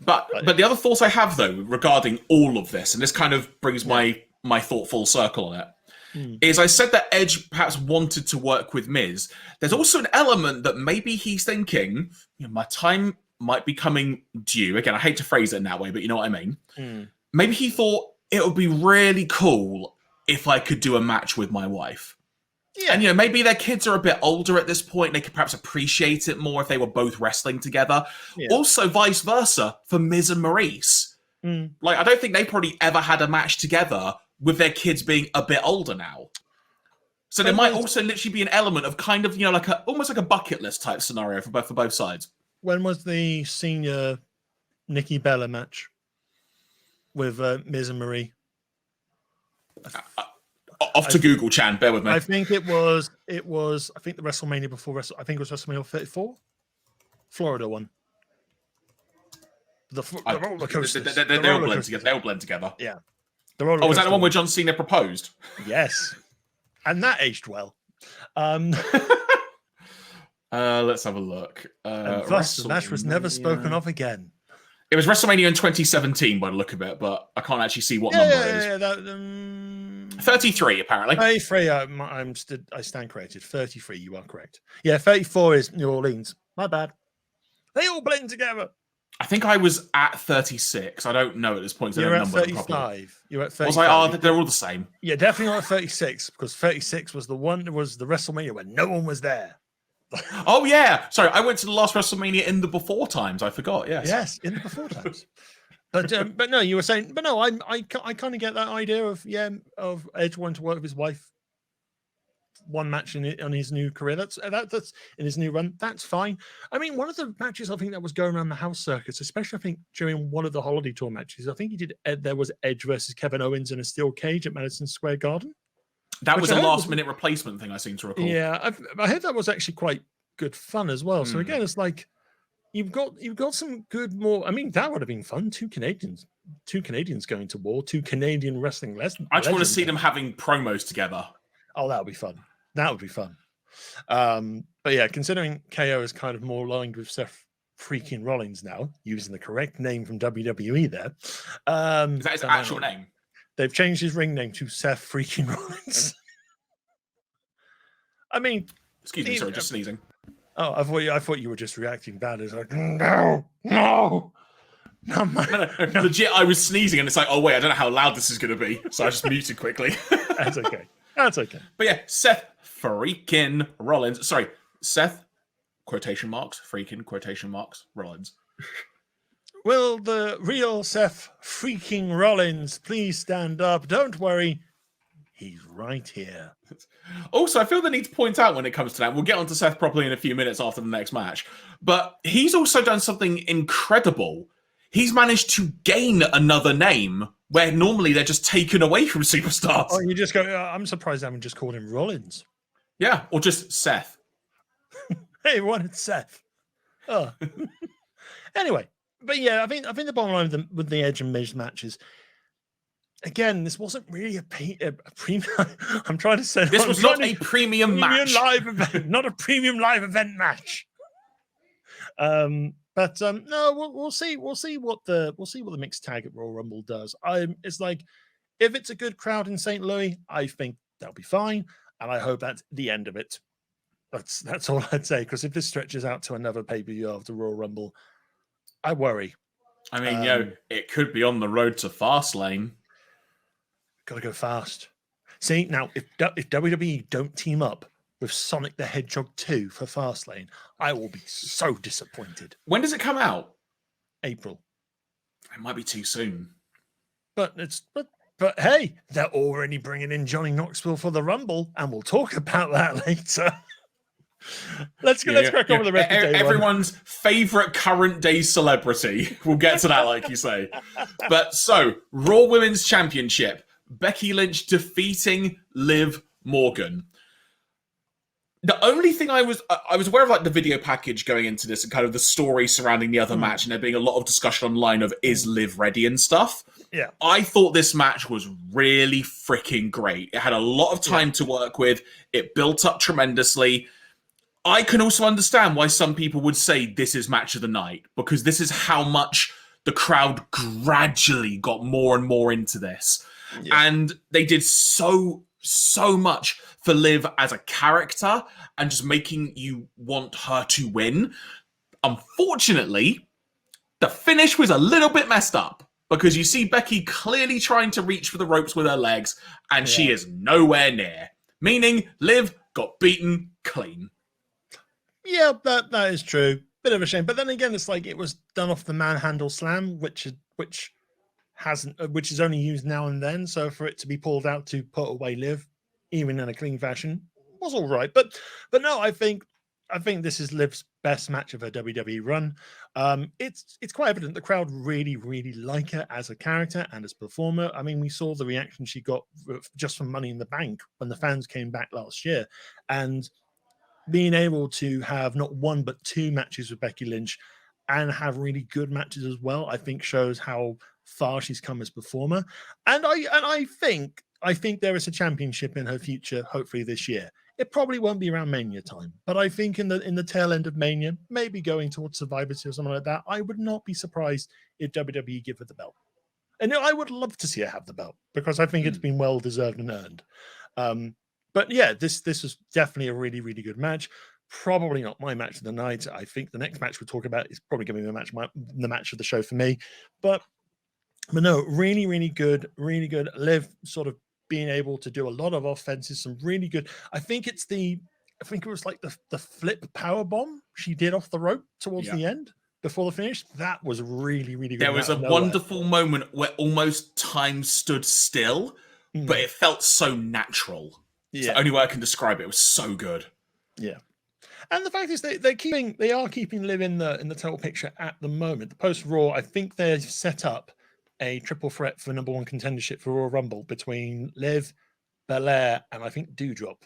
But the other thought I have though regarding all of this, and this kind of brings my thought full circle on it, is I said that Edge perhaps wanted to work with Miz. There's also an element that maybe he's thinking, my time might be coming due. Again, I hate to phrase it in that way, but you know what I mean. Maybe he thought it would be really cool if I could do a match with my wife. Yeah. And, maybe their kids are a bit older at this point. They could perhaps appreciate it more if they were both wrestling together. Yeah. Also, vice versa for Miz and Maurice. Like, I don't think they probably ever had a match together with their kids being a bit older now. So there might also literally be an element of kind of, like almost like a bucket list type scenario for both sides. When was the senior Nikki Bella match with Miz and Marie? Off to Google, Chan. Bear with me. I think it was. I think the WrestleMania before I think it was WrestleMania 34, Florida one. The roller coasters. They all blend together. They all blend together. Yeah. Was that the one where John Cena proposed? Yes, and that aged well. Let's have a look. And thus, the match was never spoken of again. It was WrestleMania in 2017 by the look of it, but I can't actually see what number it is. 33, apparently. 33, I stand corrected. 33, you are correct. Yeah, 34 is New Orleans. My bad. They all blend together. I think I was at 36. I don't know at this point. You're at 35. You're at 35. Was I? They're all the same. Yeah, definitely not at 36, because 36 was the one that was the WrestleMania when no one was there. Oh yeah, sorry. I went to the last WrestleMania in the before times. I forgot. Yes, in the before times. But no, you were saying. But no, I kind of get that idea of Edge wanting to work with his wife. One match on his new career. That's in his new run. That's fine. I mean, one of the matches I think that was going around the house circuits, especially I think during one of the holiday tour matches. I think he did. There was Edge versus Kevin Owens in a steel cage at Madison Square Garden. That was a last-minute replacement thing, I seem to recall. Yeah, I heard that was actually quite good fun as well. So again, it's like you've got some good more. I mean, that would have been fun. Two Canadians going to war. Two Canadian wrestling legends. I just want to see them having promos together. Oh, that would be fun. That would be fun. But yeah, considering KO is kind of more aligned with Seth freaking Rollins now, using the correct name from WWE there. Is that his actual name? They've changed his ring name to Seth freaking Rollins. I mean, excuse me, sorry, just sneezing. Oh, I thought you were just reacting bad. It's like no. No, legit, I was sneezing, and it's like, oh wait, I don't know how loud this is going to be, so I just muted quickly. That's okay. That's okay. But yeah, Seth freaking Rollins. Sorry, Seth quotation marks freaking quotation marks Rollins. Will the real Seth freaking Rollins please stand up? Don't worry. He's right here. Also, I feel the need to point out when it comes to that, we'll get onto Seth properly in a few minutes after the next match, but he's also done something incredible. he's managed to gain another name where normally they're just taken away from superstars. Oh, you just go, I'm surprised I haven't just called him Rollins. Yeah, or just Seth. Hey, everyone, it's Seth. Oh. Anyway, but yeah, I think the bottom line with the Edge and Miz matches, again, this wasn't really a premium. I'm trying to say this was not a premium match. Live event, not a premium live event match. But no, we'll see what the mixed tag at Royal Rumble does. It's like, if it's a good crowd in St. Louis, I think they'll be fine, and I hope that's the end of it. That's all I'd say, because if this stretches out to another pay-per-view after Royal Rumble, I worry. I mean, it could be on the road to Fastlane. Gotta go fast. See, now, if WWE don't team up with Sonic the Hedgehog 2 for Fastlane, I will be so disappointed. When does it come out? April. It might be too soon. But hey, they're already bringing in Johnny Knoxville for the Rumble, and we'll talk about that later. Let's crack on with the rest of the day. Everyone's favorite current day celebrity. We'll get to that, like you say. But so, Raw Women's Championship. Becky Lynch defeating Liv Morgan. The only thing I was aware of, like, the video package going into this and kind of the story surrounding the other match, and there being a lot of discussion online of is Liv ready and stuff. Yeah. I thought this match was really freaking great. It had a lot of time to work with. It built up tremendously. I can also understand why some people would say this is match of the night, because this is how much the crowd gradually got more and more into this. Yeah. And they did so much for Liv as a character and just making you want her to win. Unfortunately, the finish was a little bit messed up, because you see Becky clearly trying to reach for the ropes with her legs, and she is nowhere near. Meaning, Liv got beaten clean. Yeah, that is true. Bit of a shame. But then again, it's like it was done off the manhandle slam, which is only used now and then. So for it to be pulled out to put away Liv, even in a clean fashion, was all right. But no, I think this is Liv's best match of her WWE run. It's quite evident the crowd really, really like her as a character and as a performer. I mean, we saw the reaction she got just from Money in the Bank when the fans came back last year, and being able to have not one but two matches with Becky Lynch and have really good matches as well, I think shows how far she's come as a performer. And I think there is a championship in her future, hopefully this year. It probably won't be around Mania time, but I think in the tail end of Mania, maybe going towards Survivor Series or something like that, I would not be surprised if WWE give her the belt. And I would love to see her have the belt, because I think it's been well deserved and earned. But yeah, this was definitely a really, really good match. Probably not my match of the night. I think the next match we'll talk about is probably going to be the match of the show for me. But no, really, really good, really good. Liv sort of being able to do a lot of offenses, some really good. I think it was like the flip power bomb she did off the rope towards the end before the finish. That was really, really good. There was a wonderful moment where almost time stood still, but it felt so natural. It's the only way I can describe it. It was so good. Yeah. And the fact is they are keeping Liv in the total picture at the moment. The post Raw, I think they've set up a triple threat for number one contendership for Royal Rumble between Liv, Belair, and I think Doudrop.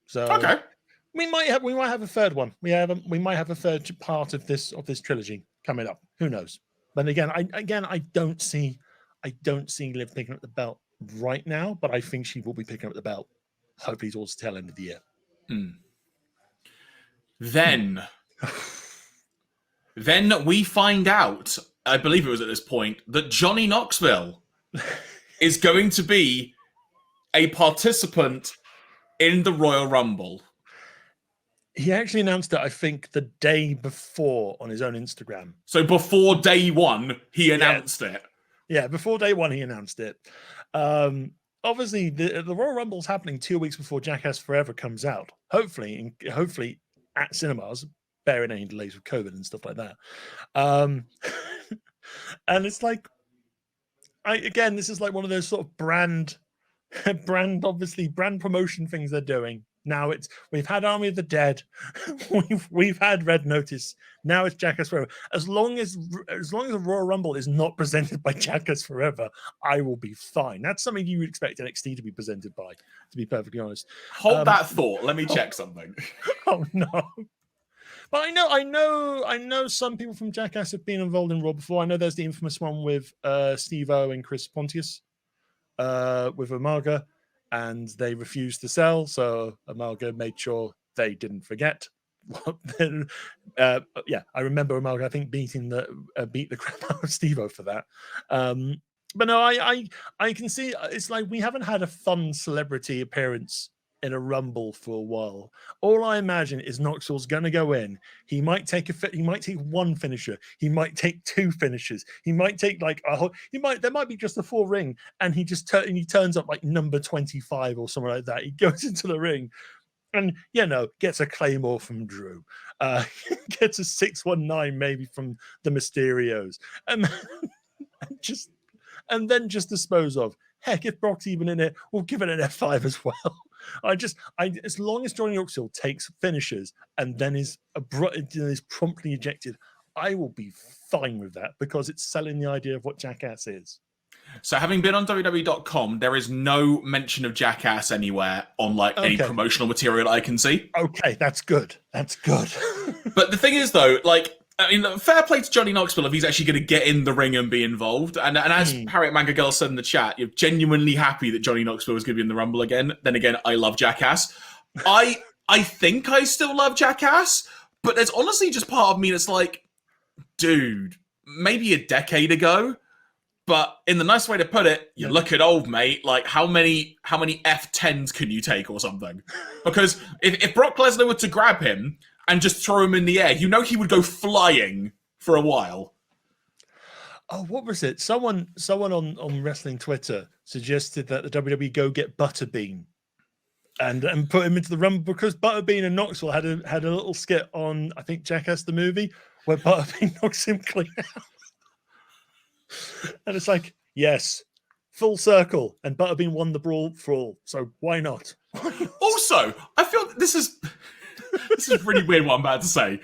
So okay, we might have a third one. We might have a third part of this trilogy coming up. Who knows? But again, I don't see Liv picking up the belt right now, but I think she will be picking up the belt hopefully towards the tail end of the year. Then we find out, I believe it was at this point, that Johnny Knoxville is going to be a participant in the Royal Rumble. He actually announced it, I think, the day before on his own Instagram. So before day one, he announced it. Yeah, before day one, he announced it. Obviously, the Royal Rumble's happening 2 weeks before Jackass Forever comes out. Hopefully at cinemas, bearing any delays with COVID and stuff like that. And it's like, this is like one of those sort of brand promotion things they're doing Now we've had Army of the Dead, we've had Red Notice. Now it's Jackass Forever. As long as the Royal Rumble is not presented by Jackass Forever, I will be fine. That's something you would expect NXT to be presented by, to be perfectly honest. Hold that thought. Let me check something. Oh no. But I know some people from Jackass have been involved in Raw before. I know there's the infamous one with Steve-O and Chris Pontius with Umaga, and they refused to sell, so Umaga made sure they didn't forget. Yeah, I remember Umaga, I think, beat the crap out of Steve-O for that. But no, I can see it's like we haven't had a fun celebrity appearance in a Rumble for a while. All I imagine is Knoxville's going to go in. He might take one finisher. He might take two finishes. He might take there might be just a full ring, and he turns up like number 25 or something like that. He goes into the ring and gets a Claymore from Drew, gets a 619 maybe from the Mysterios, and then just dispose of. Heck, if Brock's even in it, we'll give it an F5 as well. As long as Johnny Knoxville takes finishes and then is promptly ejected, I will be fine with that, because it's selling the idea of what Jackass is. So, having been on WWE.com, there is no mention of Jackass anywhere on any promotional material I can see. Okay, that's good. That's good. But the thing is, though, fair play to Johnny Knoxville if he's actually going to get in the ring and be involved. And as Harriet Manga Girl said in the chat, you're genuinely happy that Johnny Knoxville is going to be in the Rumble again. Then again, I love Jackass. I think I still love Jackass, but there's honestly just part of me that's like, dude, maybe a decade ago. But in the nice way to put it, you look at old, mate. Like, how many F10s can you take or something? Because if Brock Lesnar were to grab him and just throw him in the air, he would go flying for a while. Oh, what was it? Someone on wrestling Twitter suggested that the WWE go get Butterbean and put him into the Rumble, because Butterbean and Knoxville had a little skit on, I think, Jackass the movie, where Butterbean knocks him clean out. And it's like, yes, full circle, and Butterbean won the brawl for all, so why not? Also, I feel this is really weird what I'm about to say,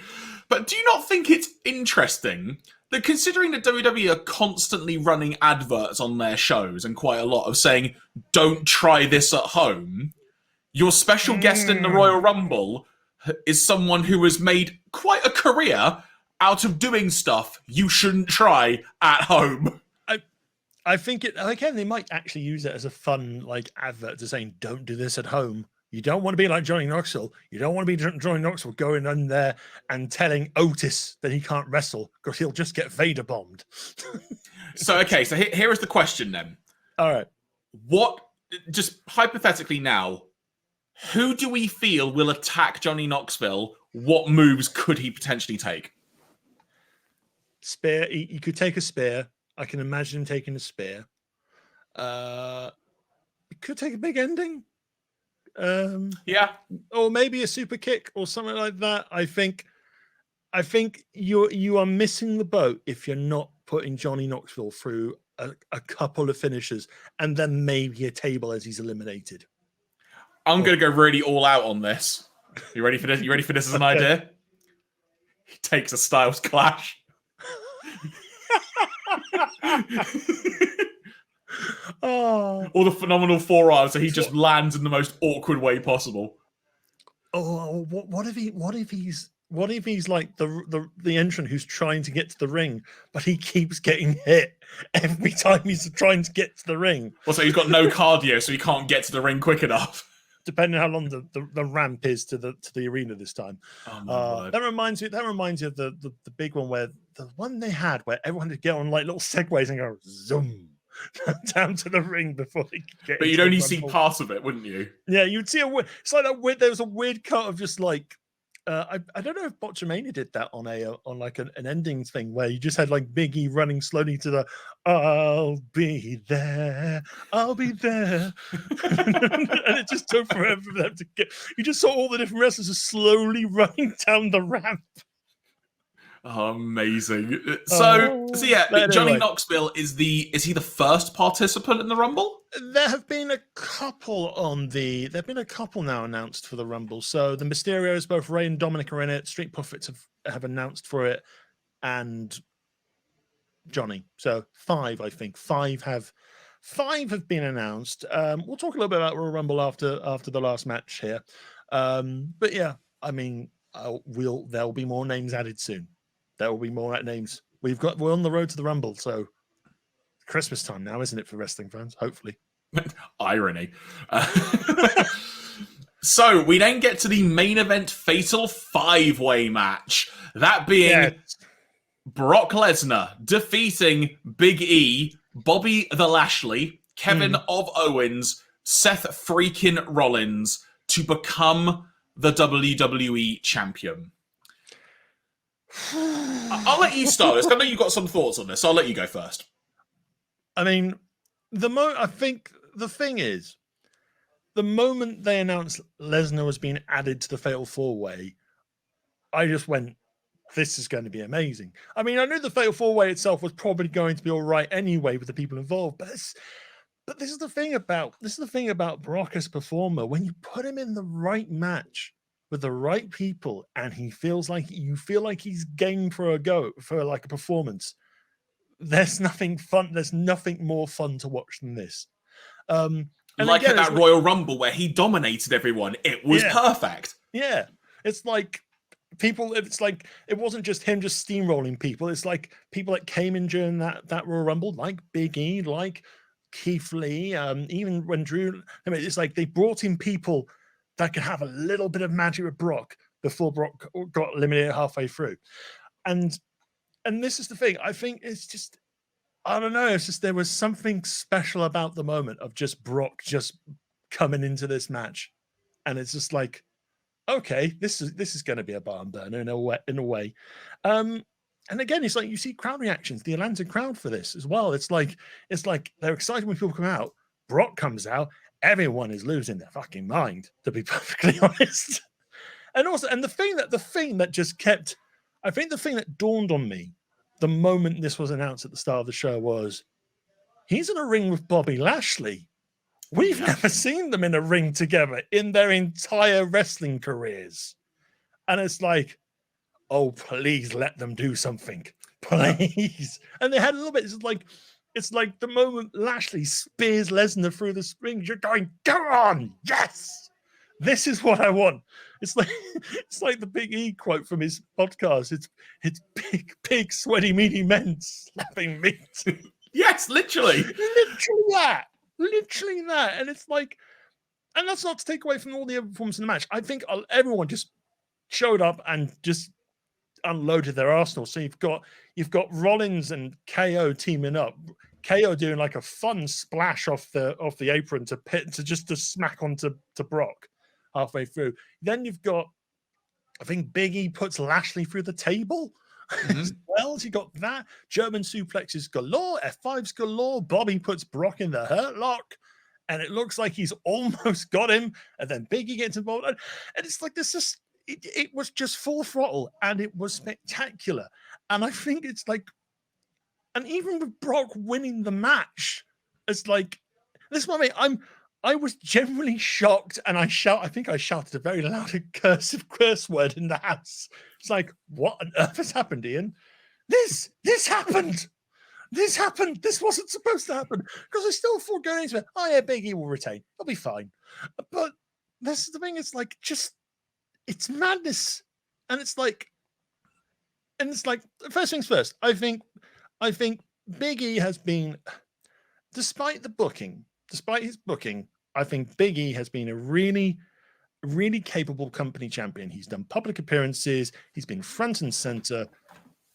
but do you not think it's interesting that, considering that WWE are constantly running adverts on their shows, and quite a lot of saying, don't try this at home, your special guest in the Royal Rumble is someone who has made quite a career out of doing stuff you shouldn't try at home. I think they might actually use it as a fun advert to saying, don't do this at home. You don't want to be like Johnny Knoxville. You don't want to be Johnny Knoxville going in there and telling Otis that he can't wrestle, because he'll just get Vader bombed. So here is the question then. All right. What, just hypothetically now, who do we feel will attack Johnny Knoxville? What moves could he potentially take? Spear. He could take a spear. I can imagine him taking a spear. He could take a big ending. Yeah, or maybe a super kick or something like that. I think you are missing the boat if you're not putting Johnny Knoxville through a couple of finishes and then maybe a table as he's eliminated. I'm going to go really all out on this. You ready for this? You ready for this as an idea? He takes a Styles Clash. Or the phenomenal forearm, so he just lands in the most awkward way possible. Oh, what if he's like the entrant who's trying to get to the ring, but he keeps getting hit every time he's trying to get to the ring? Well, so he's got no cardio, so he can't get to the ring quick enough. Depending on how long the ramp is to the arena this time. Oh, that reminds me of the big one, where the one they had where everyone had to get on little segways and go zoom down to the ring before they could get. But you'd only see part of it, wouldn't you? Yeah, you'd see it's like that weird. There was a weird cut of just I don't know if Botchamania did that on an ending thing where you just had Big E running slowly to the I'll be there, and it just took forever for them to get. You just saw all the different wrestlers just slowly running down the ramp. Oh, amazing. So yeah, But Johnny anyway, Knoxville is he the first participant in the Rumble? there have been a couple now announced for the Rumble. So the Mysterios, both Ray and Dominic are in it. Street Profits have announced for it, and Johnny. So 5, I think. Five have been announced. We'll talk a little bit about Royal Rumble after the last match here. But yeah, I mean, there'll be more names added soon. There will be more names. We're on the road to the Rumble, so Christmas time now, isn't it, for wrestling fans? Hopefully. Irony. So we then get to the main event fatal 5-way match. That being Brock Lesnar defeating Big E, Bobby the Lashley, Kevin of Owens, Seth freaking Rollins to become the WWE champion. I'll let you start this. I know you've got some thoughts on this, so I'll let you go first. I mean, I think the thing is, the moment they announced Lesnar was being added to the Fatal 4-Way, I just went, this is going to be amazing. I mean, I knew the Fatal 4-Way itself was probably going to be all right anyway with the people involved, but this is the thing about Brock as a performer. When you put him in the right match with the right people, and you feel like he's game for like a performance, there's nothing fun. There's nothing more fun to watch than this. And like again, at that Royal Rumble where he dominated everyone. It was perfect. Yeah. It's like it wasn't just him just steamrolling people. It's like people that came in during that Royal Rumble, like Big E, like Keith Lee, even when Drew, I mean, it's like they brought in people that could have a little bit of magic with Brock before Brock got eliminated halfway through. And this is the thing. I think it's just, I don't know. It's just there was something special about the moment of just Brock just coming into this match, and it's just like, okay, this is going to be a barn burner in a way. And again, it's like you see crowd reactions, the Atlanta crowd for this as well. It's like they're excited when people come out. Brock comes out, everyone is losing their fucking mind, to be perfectly honest. And also, and the thing that just kept, I think the thing that dawned on me the moment this was announced at the start of the show was, he's in a ring with Bobby Lashley. We've never seen them in a ring together in their entire wrestling careers. And it's like, oh, please let them do something. Please. And they had a little bit, it's like the moment Lashley spears Lesnar through the ring, you're going, go on, yes! This is what I want. It's like the Big E quote from his podcast. It's big, sweaty, meaty men slapping meat. Yes, literally. Literally that. And it's like, and that's not to take away from all the other performances in the match. I think everyone just showed up and just unloaded their arsenal. So you've got Rollins and KO teaming up. KO doing like a fun splash off the apron to smack onto Brock halfway through. Then you've got, I think Big E puts Lashley through the table as well. So you got that. German suplexes galore, F5s galore. Bobby puts Brock in the hurt lock, and it looks like he's almost got him. And then Big E gets involved. And it's like this is, it was just full throttle, and it was spectacular. And I think it's like, and even with Brock winning the match, it's like, this is what I mean. I was generally shocked, and I think I shouted a very loud curse word in the house. It's like, what on earth has happened, Iain? This happened. This happened. This wasn't supposed to happen. Because I still thought going into it, oh yeah, Big E will retain. He'll be fine. But this is the thing, it's like, just, it's madness. And it's like, first things first, I think Big E has been, despite his booking, I think Big E has been a really, really capable company champion. He's done public appearances. He's been front and center.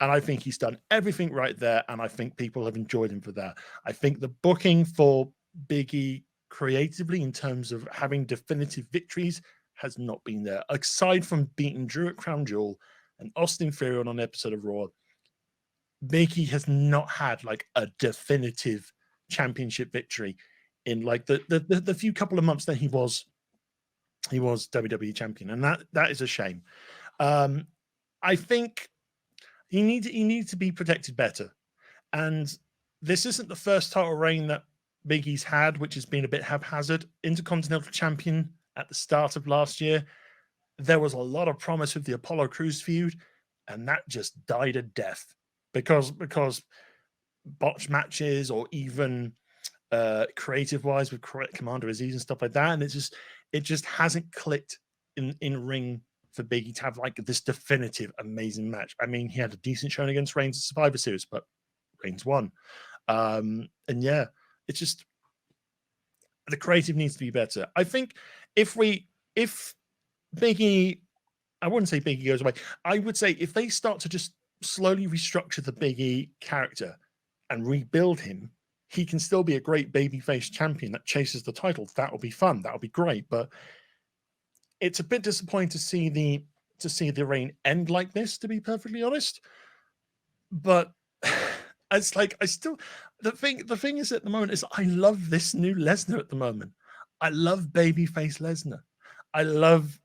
And I think he's done everything right there. And I think people have enjoyed him for that. I think the booking for Big E creatively in terms of having definitive victories has not been there. Aside from beating Drew at Crown Jewel and Austin Theory on an episode of Raw, Big E has not had like a definitive championship victory in like the few couple of months that he was WWE champion, and that is a shame. I think He needs to be protected better. And this isn't the first title reign that Big E's had, which has been a bit haphazard. Intercontinental champion at the start of last year. There was a lot of promise with the Apollo Crews feud, and that just died a death because botched matches or even creative wise with Commander Aziz and stuff like that, and it just hasn't clicked in ring for Big E to have like this definitive amazing match. I mean, he had a decent showing against Reigns at Survivor Series, but Reigns won. And yeah, it's just the creative needs to be better. I think if Big E, I wouldn't say Big E goes away. I would say if they start to just slowly restructure the Big E character and rebuild him, he can still be a great babyface champion that chases the title. That will be fun. That will be great. But it's a bit disappointing to see the reign end like this, to be perfectly honest. But it's like the thing is at the moment is I love this new Lesnar at the moment. I love babyface Lesnar. I love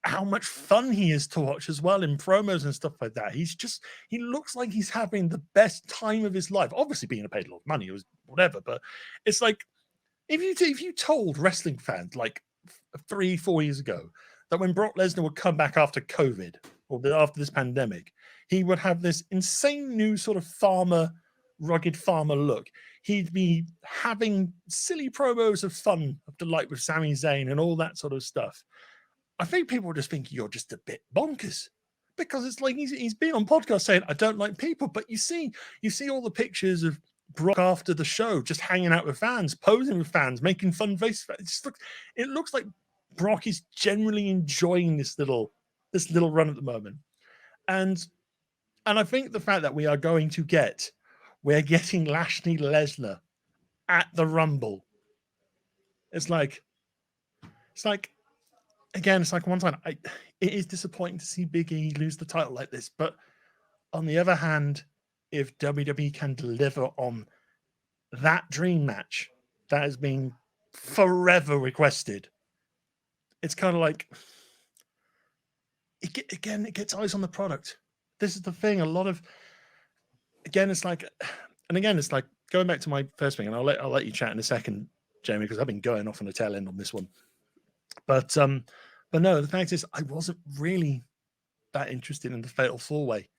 how much fun he is to watch as well in promos and stuff like that. He looks like he's having the best time of his life. Obviously, being paid a lot of money, it was whatever, but it's like if you told wrestling fans like 3-4 years ago that when Brock Lesnar would come back after COVID or after this pandemic, he would have this insane new sort of rugged farmer look. He'd be having silly promos of fun, of delight with Sami Zayn and all that sort of stuff. I think people just think you're just a bit bonkers because it's like he's been on podcasts saying, I don't like people, but you see all the pictures of Brock after the show, just hanging out with fans, posing with fans, making fun faces. It looks like Brock is generally enjoying this little run at the moment. And I think the fact that we're getting Lashley Lesnar at the Rumble. It's like again, it's like one time. It is disappointing to see Big E lose the title like this, but on the other hand, if WWE can deliver on that dream match that has been forever requested, it's kind of like it gets eyes on the product. This is the thing. It's like going back to my first thing, and I'll let you chat in a second, Jamie, because I've been going off on a tail end on this one. But no, the fact is, I wasn't really that interested in the Fatal 4-Way.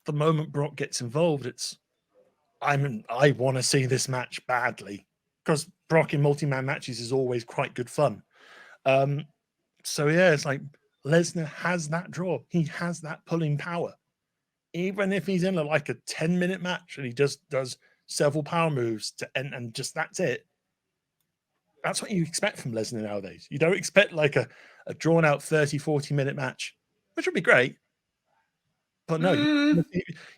The moment Brock gets involved, I want to see this match badly because Brock in multi-man matches is always quite good fun. So yeah, it's like Lesnar has that draw. He has that pulling power. Even if he's in a 10-minute match and he just does several power moves and just that's it. That's what you expect from Lesnar nowadays. You don't expect like a drawn-out 30, 40-minute match, which would be great. But no,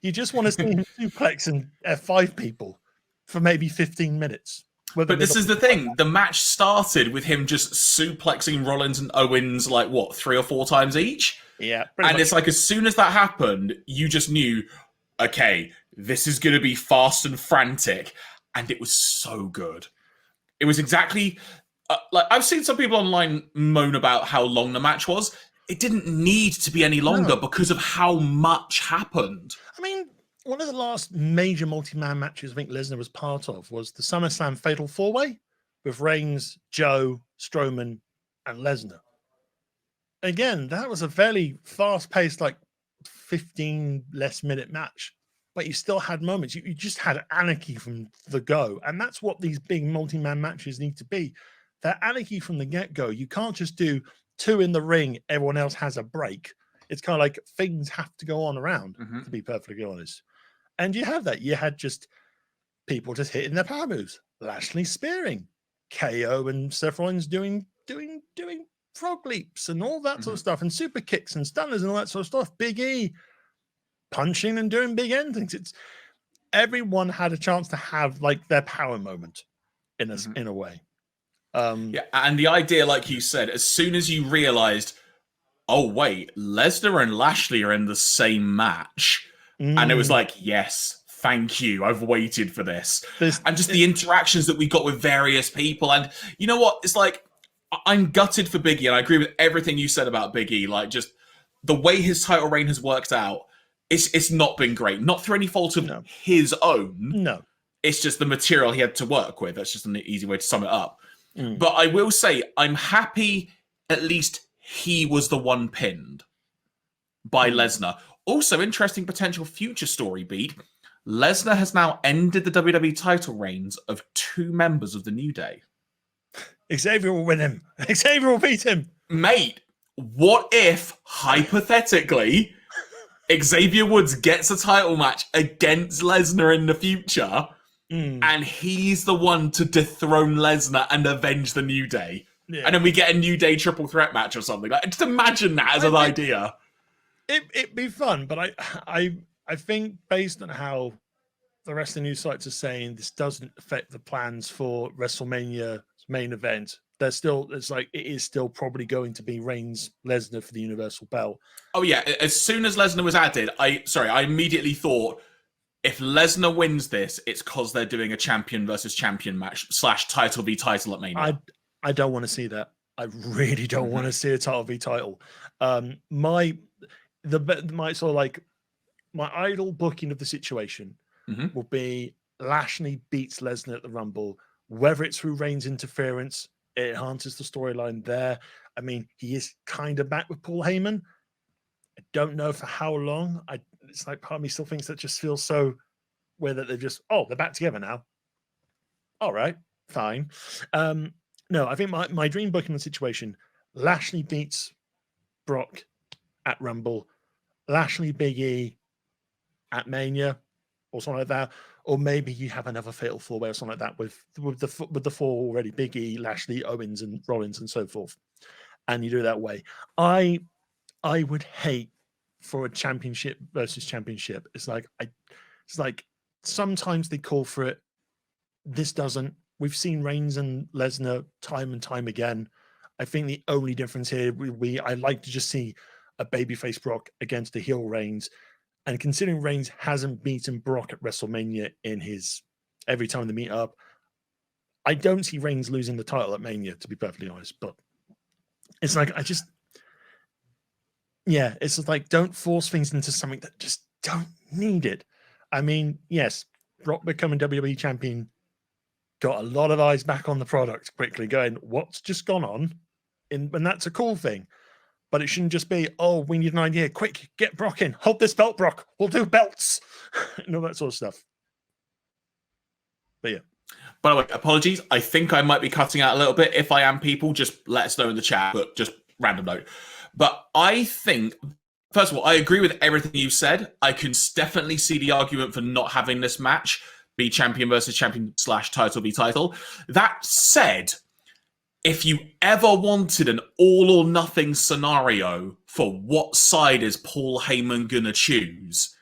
you just want to see him suplex and F5 people for maybe 15 minutes. But this is the thing. The match started with him just suplexing Rollins and Owens 3 or 4 times each? Yeah. And it's like as soon as that happened, you just knew, okay, this is going to be fast and frantic. And it was so good. It was exactly... I've seen some people online moan about how long the match was. It didn't need to be any longer because of how much happened. I mean, one of the last major multi-man matches I think Lesnar was part of was the SummerSlam Fatal 4-Way with Reigns, Joe, Strowman, and Lesnar. Again, that was a fairly fast-paced, 15 less minute match, but you still had moments. You just had anarchy from the go, and that's what these big multi-man matches need to be. They're anarchy from the get-go. You can't just do 2 in the ring, everyone else has a break. It's kind of like things have to go on around, to be perfectly honest. And you have that. You had just people just hitting their power moves. Lashley spearing, KO and Seth Rollins doing frog leaps and all that sort of stuff, and super kicks and stunners and all that sort of stuff. Big E punching and doing big endings. Everyone had a chance to have their power moment in a way. Yeah, and the idea, like you said, as soon as you realized, oh wait, Lesnar and Lashley are in the same match, and it was like, yes, thank you, I've waited for this. And just the interactions that we got with various people, and you know what, it's like, I'm gutted for Big E, and I agree with everything you said about Big E, just the way his title reign has worked out. it's not been great. Not through any fault of No. his own. No. It's just the material he had to work with. That's just an easy way to sum it up. Mm. But I will say, I'm happy at least he was the one pinned by Lesnar. Also, interesting potential future story beat. Lesnar has now ended the WWE title reigns of 2 members of the New Day. Xavier will win him. Xavier will beat him. Mate, what if, hypothetically, Xavier Woods gets a title match against Lesnar in the future, and he's the one to dethrone Lesnar and avenge the New Day? Yeah. And then we get a New Day triple threat match or something. Like, just imagine that as an idea. It'd be fun, but I think based on how the rest of the news sites are saying, this doesn't affect the plans for WrestleMania's main event. It is still probably going to be Reigns Lesnar for the Universal Belt. Oh yeah, as soon as Lesnar was added, I immediately thought, if Lesnar wins this, it's because they're doing a champion versus champion match / title v title at Mania. I don't want to see that. I really don't want to see a title v title. My sort of like my idle booking of the situation will be Lashley beats Lesnar at the Rumble, whether it's through Reigns interference. It enhances the storyline there. I mean, he is kind of back with Paul Heyman. I don't know for how long. It's like part of me still thinks that just feels so weird that they're back together now. All right, fine. No, I think my dream booking the situation, Lashley beats Brock at Rumble, Lashley Big E at Mania, or something like that. Or maybe you have another fatal 4-way or something like that with the 4 already: Big E, Lashley, Owens, and Rollins, and so forth. And you do it that way. I would hate for a championship versus championship. It's like sometimes they call for it. This doesn't. We've seen Reigns and Lesnar time and time again. I think the only difference here would be I'd like to just see a babyface Brock against a heel Reigns. And considering Reigns hasn't beaten Brock at WrestleMania in his every time they meet up, I don't see Reigns losing the title at Mania, to be perfectly honest. But it's like it's just like, don't force things into something that just don't need it. I mean, yes, Brock becoming WWE champion got a lot of eyes back on the product quickly, going, what's just gone on? And that's a cool thing. But it shouldn't just be, oh, we need an idea. Quick, get Brock in. Hold this belt, Brock. We'll do belts. And all that sort of stuff. But yeah. By the way, apologies. I think I might be cutting out a little bit. If I am, people, just let us know in the chat. But just random note. But I think, first of all, I agree with everything you said. I can definitely see the argument for not having this match be champion versus champion / title v title. That said, if you ever wanted an all or nothing scenario for what side is Paul Heyman going to choose,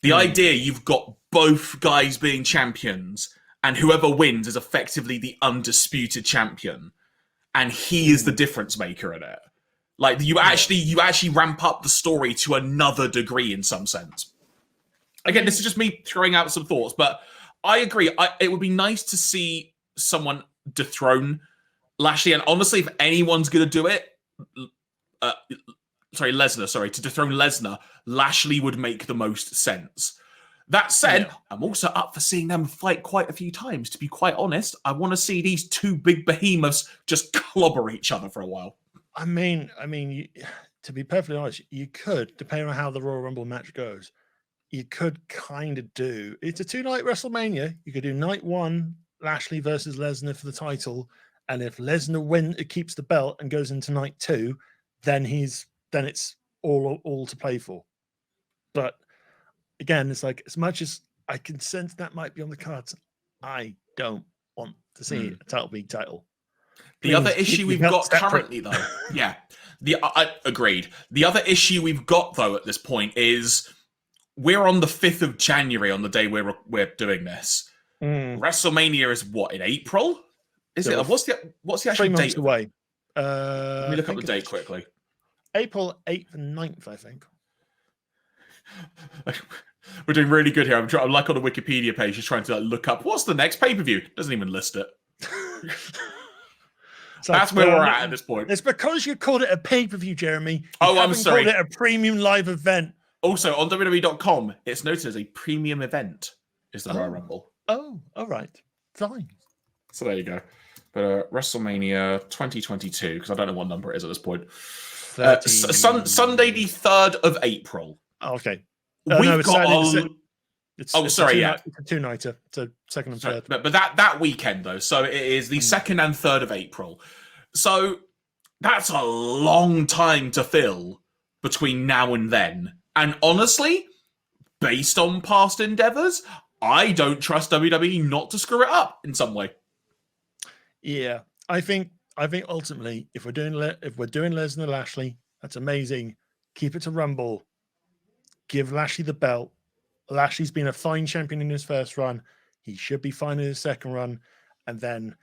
the idea you've got both guys being champions and whoever wins is effectively the undisputed champion, and he is the difference maker in it. Like you actually ramp up the story to another degree in some sense. Again, this is just me throwing out some thoughts, but I agree. It would be nice to see someone dethrone Lashley, and honestly, if anyone's going to do it, Lesnar, to dethrone Lesnar, Lashley would make the most sense. That said, I'm also up for seeing them fight quite a few times. To be quite honest, I want to see these 2 big behemoths just clobber each other for a while. I mean, to be perfectly honest, you could, depending on how the Royal Rumble match goes, you could kind of do, it's a 2-night WrestleMania. You could do night 1, Lashley versus Lesnar for the title. And if Lesnar keeps the belt and goes into night 2, then it's all to play for. But again, it's like, as much as I can sense that might be on the cards, I don't want to see a title being title. The other issue we've got currently, though, I agreed. The other issue we've got, though, at this point is we're on the 5th of January on the day we're doing this. WrestleMania is what, in April? Is it? What's the actual 3 months date? away. Let me look up the date quickly. April 8th and 9th, I think. We're doing really good here. I'm like on the Wikipedia page, just trying to look up what's the next pay-per-view. Doesn't even list it. That's where we're at this point. It's because you called it a pay-per-view, Jeremy. I'm sorry. Called it a premium live event. Also, on WWE.com, it's noted as a premium event, is the Royal Rumble. Oh, all right. Fine. So there you go. But WrestleMania 2022, because I don't know what number it is at this point. Sunday, the 3rd of April. Okay. We've got It's a two-nighter. So second and third. But that weekend, though. So it is the 2nd and 3rd of April. So that's a long time to fill between now and then. And honestly, based on past endeavors, I don't trust WWE not to screw it up in some way. Yeah, I think ultimately, if we're doing Lesnar Lashley, that's amazing. Keep it to Rumble. Give Lashley the belt. Lashley's been a fine champion in his first run. He should be fine in his second run, and then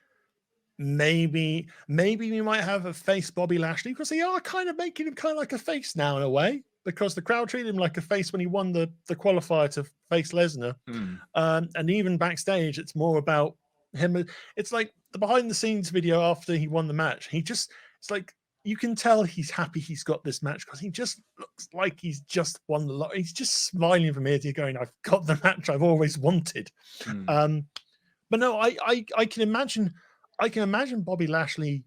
maybe we might have a face Bobby Lashley, because they are kind of making him kind of like a face now in a way, because the crowd treated him like a face when he won the qualifier to face Lesnar. And even backstage, it's more about him. It's like the behind the scenes video after he won the match. It's like, you can tell he's happy he's got this match, because he just looks like he's just won the lot. He's just smiling from ear to ear going, I've got the match I've always wanted. But no, I can imagine Bobby Lashley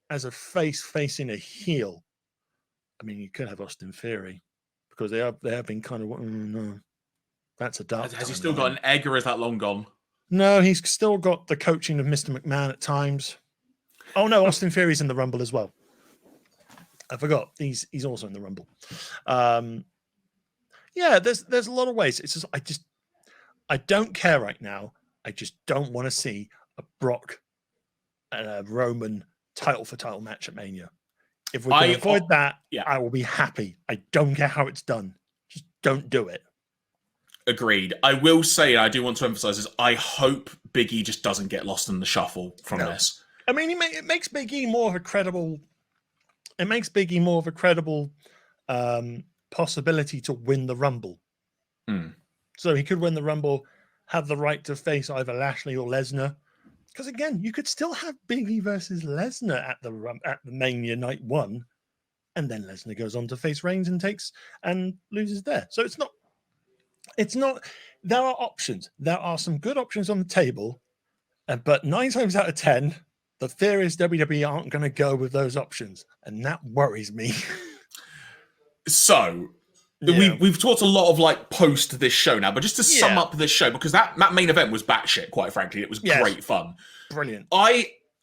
as a face facing a heel. I mean, you could have Austin Theory, because they have been kind of, no, that's a dark. Has he still got an egg, or is that long gone? No, he's still got the coaching of Mr. McMahon at times. Oh no, Austin Theory's in the Rumble as well. I forgot. He's also in the Rumble. Yeah, there's a lot of ways. It's just I don't care right now. I just don't want to see a Brock and a Roman title for title match at Mania. If we can avoid that, I will be happy. I don't care how it's done. Just don't do it. Agreed. I will say, and I do want to emphasize this, I hope Big E just doesn't get lost in the shuffle from this. I mean, it makes Big E more of a credible. It makes Big E more of a credible possibility to win the Rumble. So he could win the Rumble, have the right to face either Lashley or Lesnar. Because again, you could still have Big E versus Lesnar at the Mania Night 1, and then Lesnar goes on to face Reigns and loses there. So it's not. There are options. There are some good options on the table, but 9 times out of 10, the fear is WWE aren't going to go with those options, and that worries me. So we've talked a lot of like post this show now, but just to sum up this show, because that main event was batshit, quite frankly. It was great fun. Brilliant.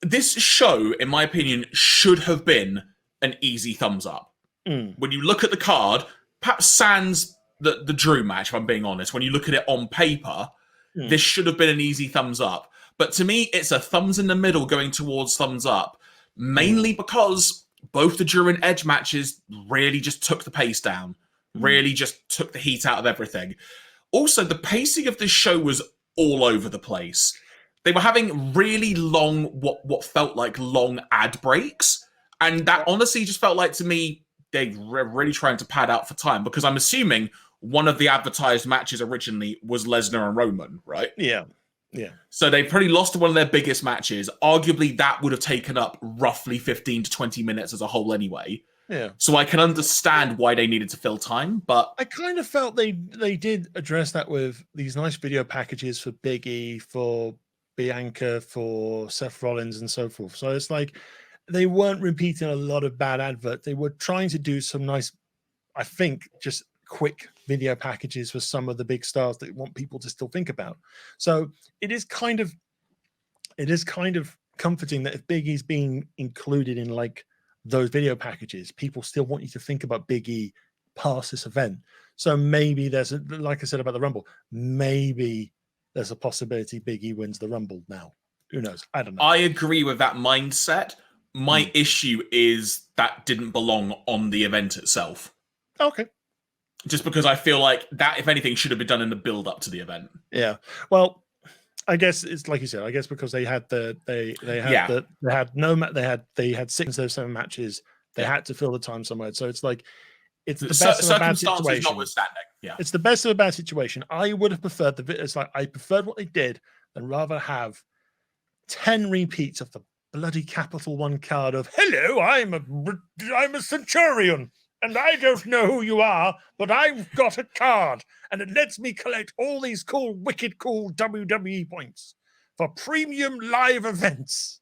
This show, in my opinion, should have been an easy thumbs up. When you look at the card, perhaps sans the Drew match, if I'm being honest, when you look at it on paper, this should have been an easy thumbs up. But to me, it's a thumbs in the middle going towards thumbs up, mainly because both the Drew and Edge matches really just took the pace down, really just took the heat out of everything. Also, the pacing of this show was all over the place. They were having really long, what felt like long ad breaks. And that honestly just felt like, to me, they were really trying to pad out for time, because I'm assuming one of the advertised matches originally was Lesnar and Roman, right? Yeah. So they pretty lost one of their biggest matches. Arguably, that would have taken up roughly 15 to 20 minutes as a whole anyway. Yeah. So I can understand why they needed to fill time, but I kind of felt they did address that with these nice video packages for Big E, for Bianca, for Seth Rollins, and so forth. So it's like they weren't repeating a lot of bad adverts. They were trying to do some nice, I think, just quick video packages for some of the big stars that want people to still think about. So it is kind of comforting that if Big E's being included in like those video packages, people still want you to think about Big E past this event. So maybe like I said about the Rumble, maybe there's a possibility Big E wins the Rumble now. Who knows? I don't know. I agree with that mindset. My issue is that didn't belong on the event itself. Okay. Just because I feel like that, if anything, should have been done in the build up to the event. Yeah. Well, I guess it's like you said. I guess because they had 6 instead of 7 matches. They had to fill the time somewhere. So it's like it's the best of a bad situation. Notwithstanding. Yeah. It's the best of a bad situation. I would have preferred I preferred what they did than rather have 10 repeats of the bloody Capital One card of "Hello, I'm a centurion. and I don't know who you are, but I've got a card, and it lets me collect all these cool, wicked cool WWE points for premium live events.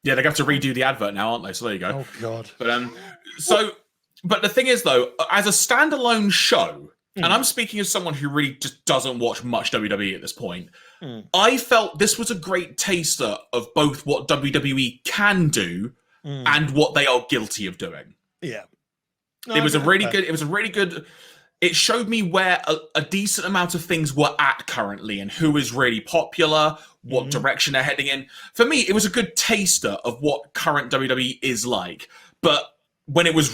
Yeah, they're going to have to redo the advert now, aren't they? So there you go. Oh, God. But the thing is, though, as a standalone show, and I'm speaking as someone who really just doesn't watch much WWE at this point, I felt this was a great taster of both what WWE can do and what they are guilty of doing. Yeah. No, it was a really good. It showed me where a decent amount of things were at currently and who is really popular, what direction they're heading in. For me, it was a good taster of what current WWE is like. But when it was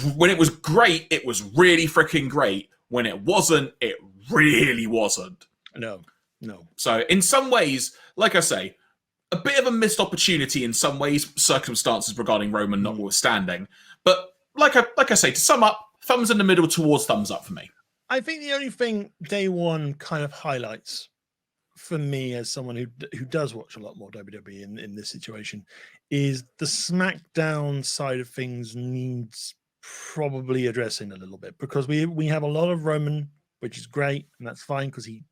great, it was really freaking great. When it wasn't, it really wasn't. No. So in some ways, like I say, a bit of a missed opportunity in some ways, circumstances regarding Roman notwithstanding. But like I say, to sum up, thumbs in the middle towards thumbs up for me. I think the only thing day one kind of highlights for me as someone who does watch a lot more WWE in this situation is the SmackDown side of things needs probably addressing a little bit, because we have a lot of Roman, which is great, and that's fine because he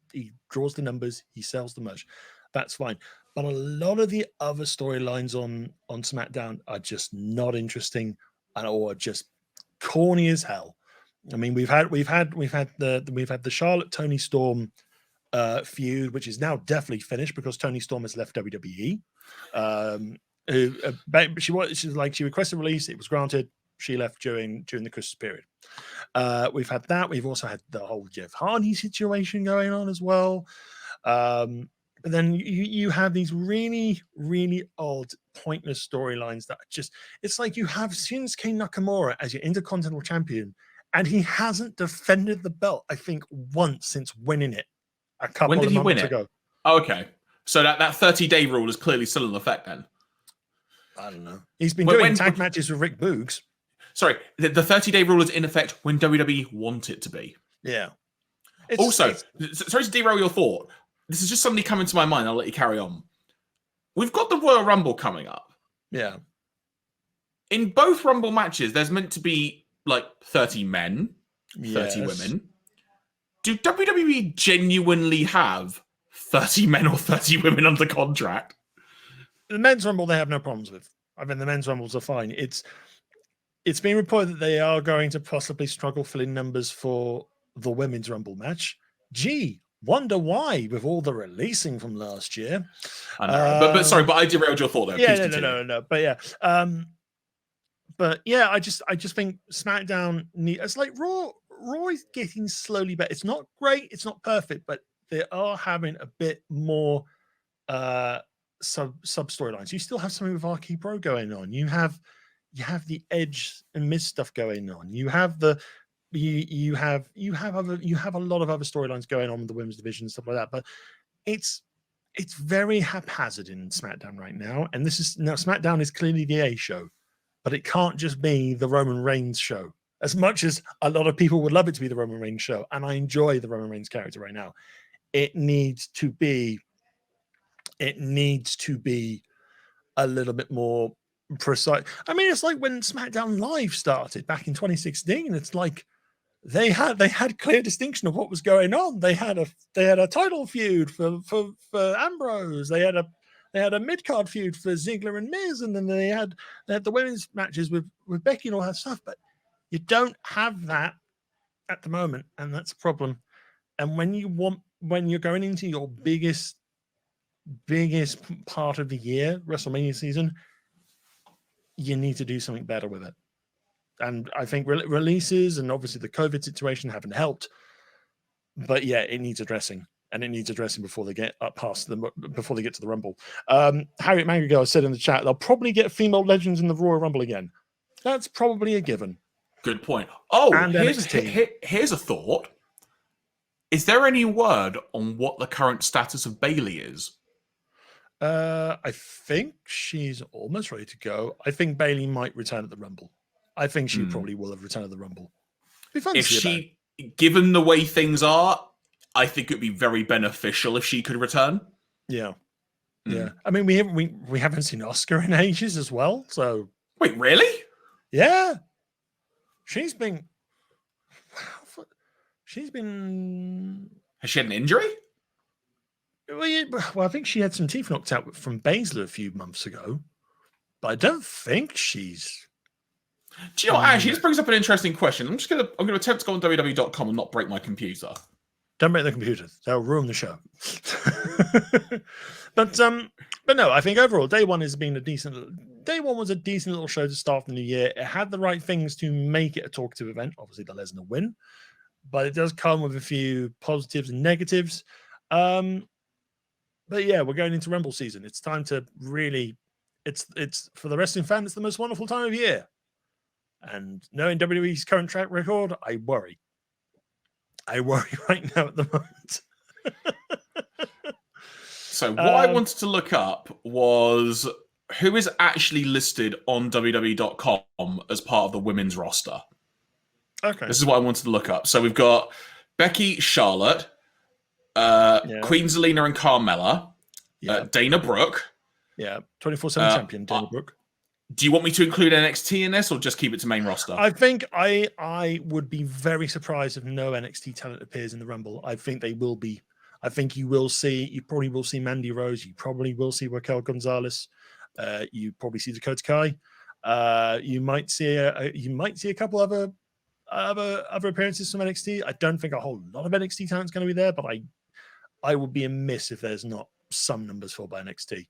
draws the numbers, he sells the merch. That's fine. But a lot of the other storylines on SmackDown are just not interesting or just corny as hell. I mean, we've had the Charlotte Toni Storm feud, which is now definitely finished because Toni Storm has left WWE. She requested release, it was granted. She left during the Christmas period. We've had that. We've also had the whole Jeff Hardy situation going on as well. But then you have these really, really odd, pointless storylines that it's like you have Shinsuke Nakamura as your Intercontinental Champion, and he hasn't defended the belt, I think, once since winning it a couple of months ago. Oh, okay. So that 30-day rule is clearly still in effect then? I don't know. He's been doing tag matches with Rick Boogs. Sorry, the 30-day rule is in effect when WWE want it to be. Yeah. Sorry to derail your thought. This is just something coming to my mind. I'll let you carry on. We've got the Royal Rumble coming up. Yeah. In both Rumble matches, there's meant to be like 30 men, 30 women. Do WWE genuinely have 30 men or 30 women under contract? The men's Rumble, they have no problems with. I mean, the men's Rumbles are fine. It's been reported that they are going to possibly struggle filling numbers for the women's Rumble match. Gee, wonder why with all the releasing from last year. I know, but I derailed your thought there. Yeah, no. But yeah, I just think SmackDown it's like Raw is getting slowly better. It's not great, it's not perfect, but they are having a bit more sub storylines. You still have something with RK Pro going on. You have the Edge and Miz stuff going on. You have you have a lot of other storylines going on with the women's division and stuff like that. But it's very haphazard in SmackDown right now. And SmackDown is clearly the A show, but it can't just be the Roman Reigns show. As much as a lot of people would love it to be the Roman Reigns show, and I enjoy the Roman Reigns character right now, it needs to be a little bit more precise. I mean, it's like when SmackDown Live started back in 2016. It's like they had clear distinction of what was going on. They had a title feud for Ambrose. They had a mid-card feud for Ziggler and Miz, and then they had the women's matches with Becky and all that stuff. But you don't have that at the moment, and that's a problem. And when you're going into your biggest part of the year, WrestleMania season, you need to do something better with it. And I think releases and obviously the COVID situation haven't helped. But yeah, it needs addressing, and it needs addressing before they get before they get to the Rumble. Harriet Mangagirl said in the chat they'll probably get female legends in the Royal Rumble again. That's probably a given. Good point. Oh, and here's a thought. Is there any word on what the current status of Bayley is? I think she's almost ready to go. I think Bayley might return at the Rumble. I think she probably will have returned at the Rumble. Given the way things are, I think it'd be very beneficial if she could return. Yeah. Yeah. I mean, we haven't seen Oscar in ages as well. So wait, really? Yeah. She's been. She's been. Has she had an injury? Well, I think she had some teeth knocked out from Baszler a few months ago, but I don't think she's. Do you know what? Actually, this brings up an interesting question. I'm gonna attempt to go on WWE.com and not break my computer. Don't break the computer; they'll ruin the show. but no, I think overall, day one has been a decent. Day one was a decent little show to start the new year. It had the right things to make it a talkative event. Obviously, the Lesnar win, but it does come with a few positives and negatives. But yeah, we're going into Rumble season. It's time to really. It's for the wrestling fan. It's the most wonderful time of year. And knowing WWE's current track record, I worry. I worry right now at the moment. So what I wanted to look up was who is actually listed on WWE.com as part of the women's roster. Okay. This is what I wanted to look up. So we've got Becky, Charlotte, Queen Zelina and Carmella, Dana Brooke. Yeah, 24/7 champion, Dana Brooke. Do you want me to include NXT in this or just keep it to main roster? I think I would be very surprised if no NXT talent appears in the Rumble. I think they will be. I think you probably will see Mandy Rose. You probably will see Raquel Gonzalez. You probably see Dakota Kai. You might see a couple other appearances from NXT. I don't think a whole lot of NXT talent is going to be there, but I would be amiss if there's not some numbers filled by NXT.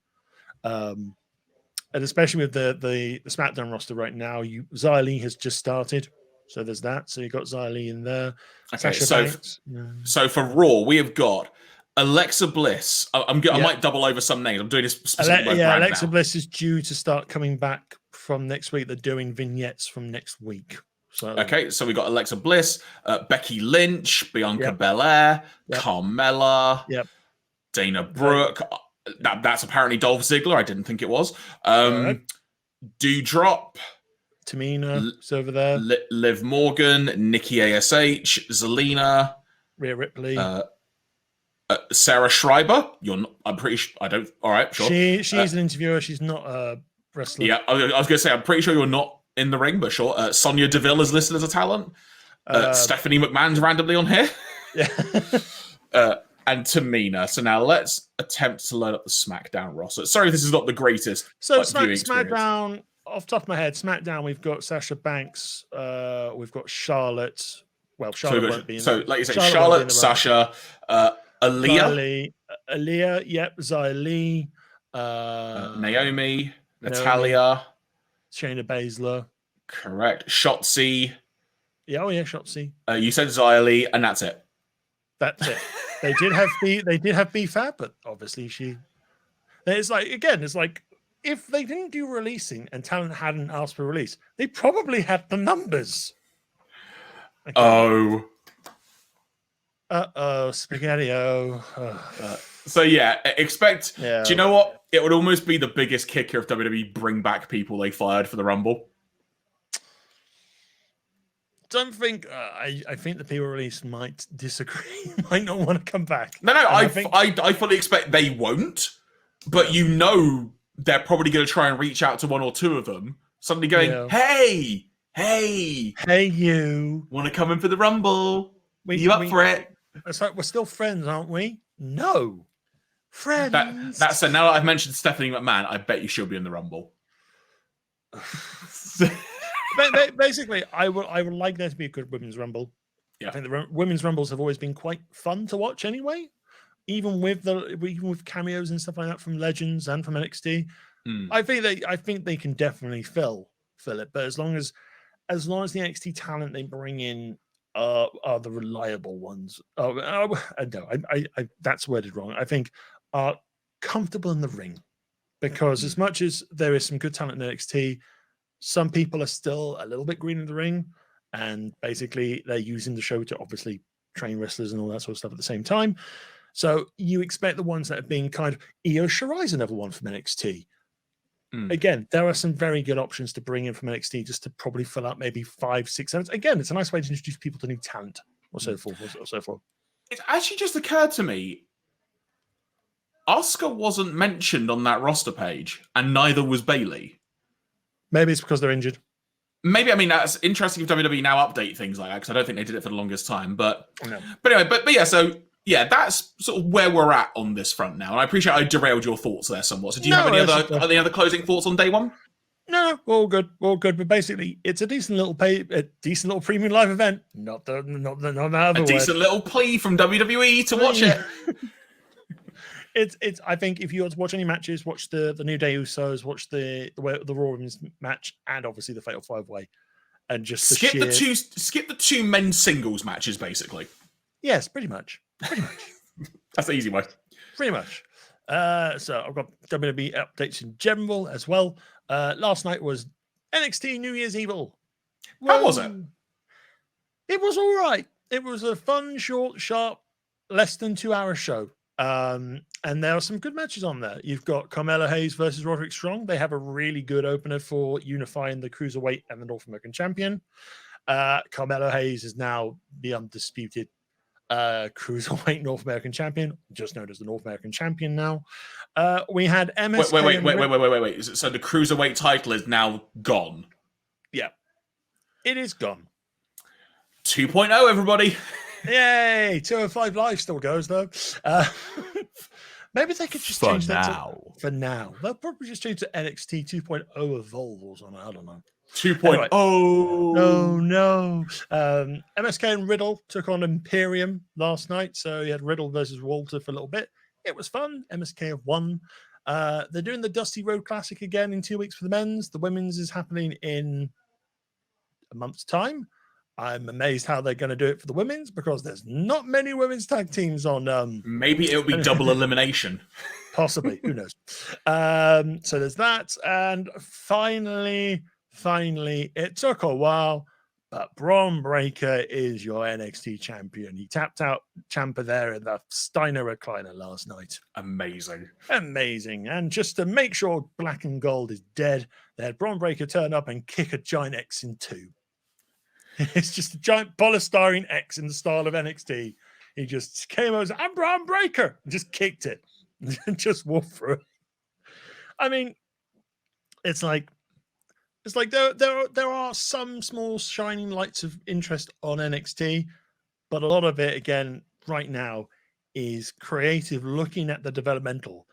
And especially with the SmackDown roster right now, Xia Li has just started, so there's that. So you got Xia Li in there. Okay, so for Raw, we have got Alexa Bliss. I might double over some names. I'm doing this specifically. Alexa Bliss is due to start coming back from next week. They're doing vignettes from next week. So we got Alexa Bliss, Becky Lynch, Bianca Belair, Carmella, Dana Brooke. That's apparently Dolph Ziggler. I didn't think it was. Doudrop. Tamina's over there. Liv Morgan, Nikki ASH, Zelina. Rhea Ripley. Sarah Schreiber. I'm pretty sure. I don't. All right, sure. She's an interviewer. She's not a wrestler. Yeah, I was going to say, I'm pretty sure you're not in the ring, but sure. Sonia Deville is listed as a talent. Stephanie McMahon's randomly on here. Yeah. And Tamina. So now let's attempt to load up the SmackDown roster. Sorry, this is not the greatest. So SmackDown, off the top of my head, SmackDown, we've got Sasha Banks, we've got Charlotte. Well, Charlotte won't be in there. So, like you say, Charlotte, Sasha, Aaliyah. Xia Li. Naomi, Natalia. Shayna Baszler. Correct. Shotzi. Yeah, Shotzi. You said Xia Li, and that's it. That's it. They did have B-Fab, but obviously it's like if they didn't do releasing and talent hadn't asked for release, they probably had the numbers. Okay. Spaghetti-O. So yeah, expect. Yeah. Do you know what? It would almost be the biggest kicker if WWE bring back people they fired for the Rumble. Don't think I think the people released might disagree, might not want to come back. No, I fully expect they won't, but they're probably going to try and reach out to one or two of them, suddenly going, hey, you want to come in for the Rumble? You up for it? It's like, we're still friends, aren't we? No, friends. That's so. Now that I've mentioned Stephanie McMahon, I bet you she'll be in the Rumble. Basically, I would like there to be a good women's rumble. Yeah. I think the women's rumbles have always been quite fun to watch anyway, even with cameos and stuff like that from Legends and from NXT. I think they can definitely fill it, but as long as the NXT talent they bring in are the reliable ones. No, that's worded wrong. I think are comfortable in the ring, because as much as there is some good talent in NXT, some people are still a little bit green in the ring, and basically they're using the show to obviously train wrestlers and all that sort of stuff at the same time. So you expect the ones that are being kind of Io Shirai's another one from NXT. Again, there are some very good options to bring in from NXT just to probably fill out maybe 5, 6, 7. Again, it's a nice way to introduce people to new talent or so forth. It actually just occurred to me, Asuka wasn't mentioned on that roster page, and neither was Bayley. Maybe it's because they're injured. maybe, I mean, that's interesting if WWE now update things like that, because I don't think they did it for the longest time. But No. but anyway, but yeah, so yeah, that's sort of where we're at on this front now. And I appreciate I derailed your thoughts there somewhat. So do you have any other closing thoughts on day one? No, all good. But basically, it's a decent little premium live event. Not the other A decent little plea from WWE to watch it. It's. I think if you want to watch any matches, watch the New Day Usos, watch the Raw Women's match, and obviously the Fatal 5-Way, and just skip the two men's singles matches, basically. Yes, pretty much. That's the easy way. Pretty much. So I've got WWE updates in general as well. Last night was NXT New Year's Evil. How was it? It was all right. It was a fun, short, sharp, less than 2-hour show. And there are some good matches on there. You've got Carmelo Hayes versus Roderick Strong. They have a really good opener for unifying the Cruiserweight and the North American Champion. Carmelo Hayes is now the undisputed Cruiserweight North American Champion, just known as the North American Champion now. We had MSK. Wait. So the Cruiserweight title is now gone? Yeah. It is gone. 2.0, everybody. Yay! 205 Live still goes, though. Maybe they could just change that for now. They'll probably just change to NXT 2.0 Evolve or something. I don't know. 2.0. Anyway, no. MSK and Riddle took on Imperium last night. So you had Riddle versus Walter for a little bit. It was fun. MSK have won. They're doing the Dusty Road Classic again in 2 weeks for the men's. The women's is happening in a month's time. I'm amazed how they're going to do it for the women's because there's not many women's tag teams on. Maybe it'll be double elimination. Possibly. Who knows? So there's that. And finally, it took a while, but Braun Breaker is your NXT champion. He tapped out Ciampa there in the Steiner recliner last night. Amazing. And just to make sure Black and Gold is dead, they had Braun Breaker turn up and kick a giant X in two. It's just a giant polystyrene X in the style of NXT. He just came over and said, "I'm Braun Breaker," and just kicked it and just walked through it. I mean, it's like there are some small shining lights of interest on NXT, but a lot of it, again, right now is creative looking at the developmental,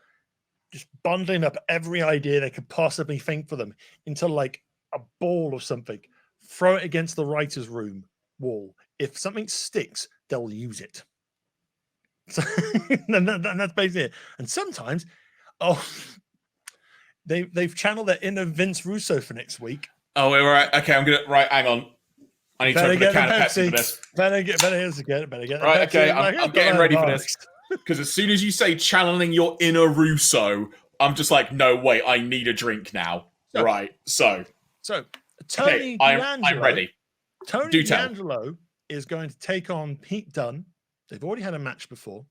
just bundling up every idea they could possibly think for them into like a ball of something. Throw it against the writer's room wall. If something sticks, they'll use it. So, and that's basically it. And sometimes, they've channeled their inner Vince Russo for next week. Oh, we're right. Okay, hang on. I need to open a can of Pepsi for this. Better get right, okay, I'm getting ready for this. Because as soon as you say channeling your inner Russo, I'm just like, no, wait, I need a drink now. So Tony D'Angelo, I'm ready. Tony D'Angelo is going to take on Pete Dunne. They've already had a match before,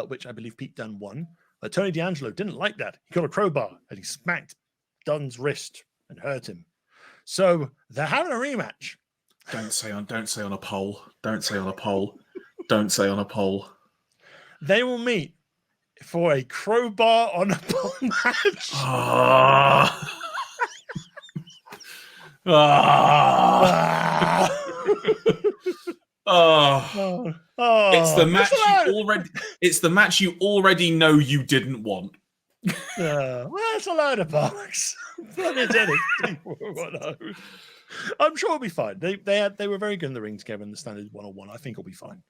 which I believe Pete Dunne won. But Tony D'Angelo didn't like that. He got a crowbar and he smacked Dunne's wrist and hurt him. So they're having a rematch. Don't say on a poll. Don't say on a poll. Don't say on a poll. They will meet for a crowbar on a pole match. It's the match you already know you didn't want. Well, it's a load of bollocks. I'm sure it'll be fine. They were very good in the ring together in the standard 1-on-1. I think it'll be fine.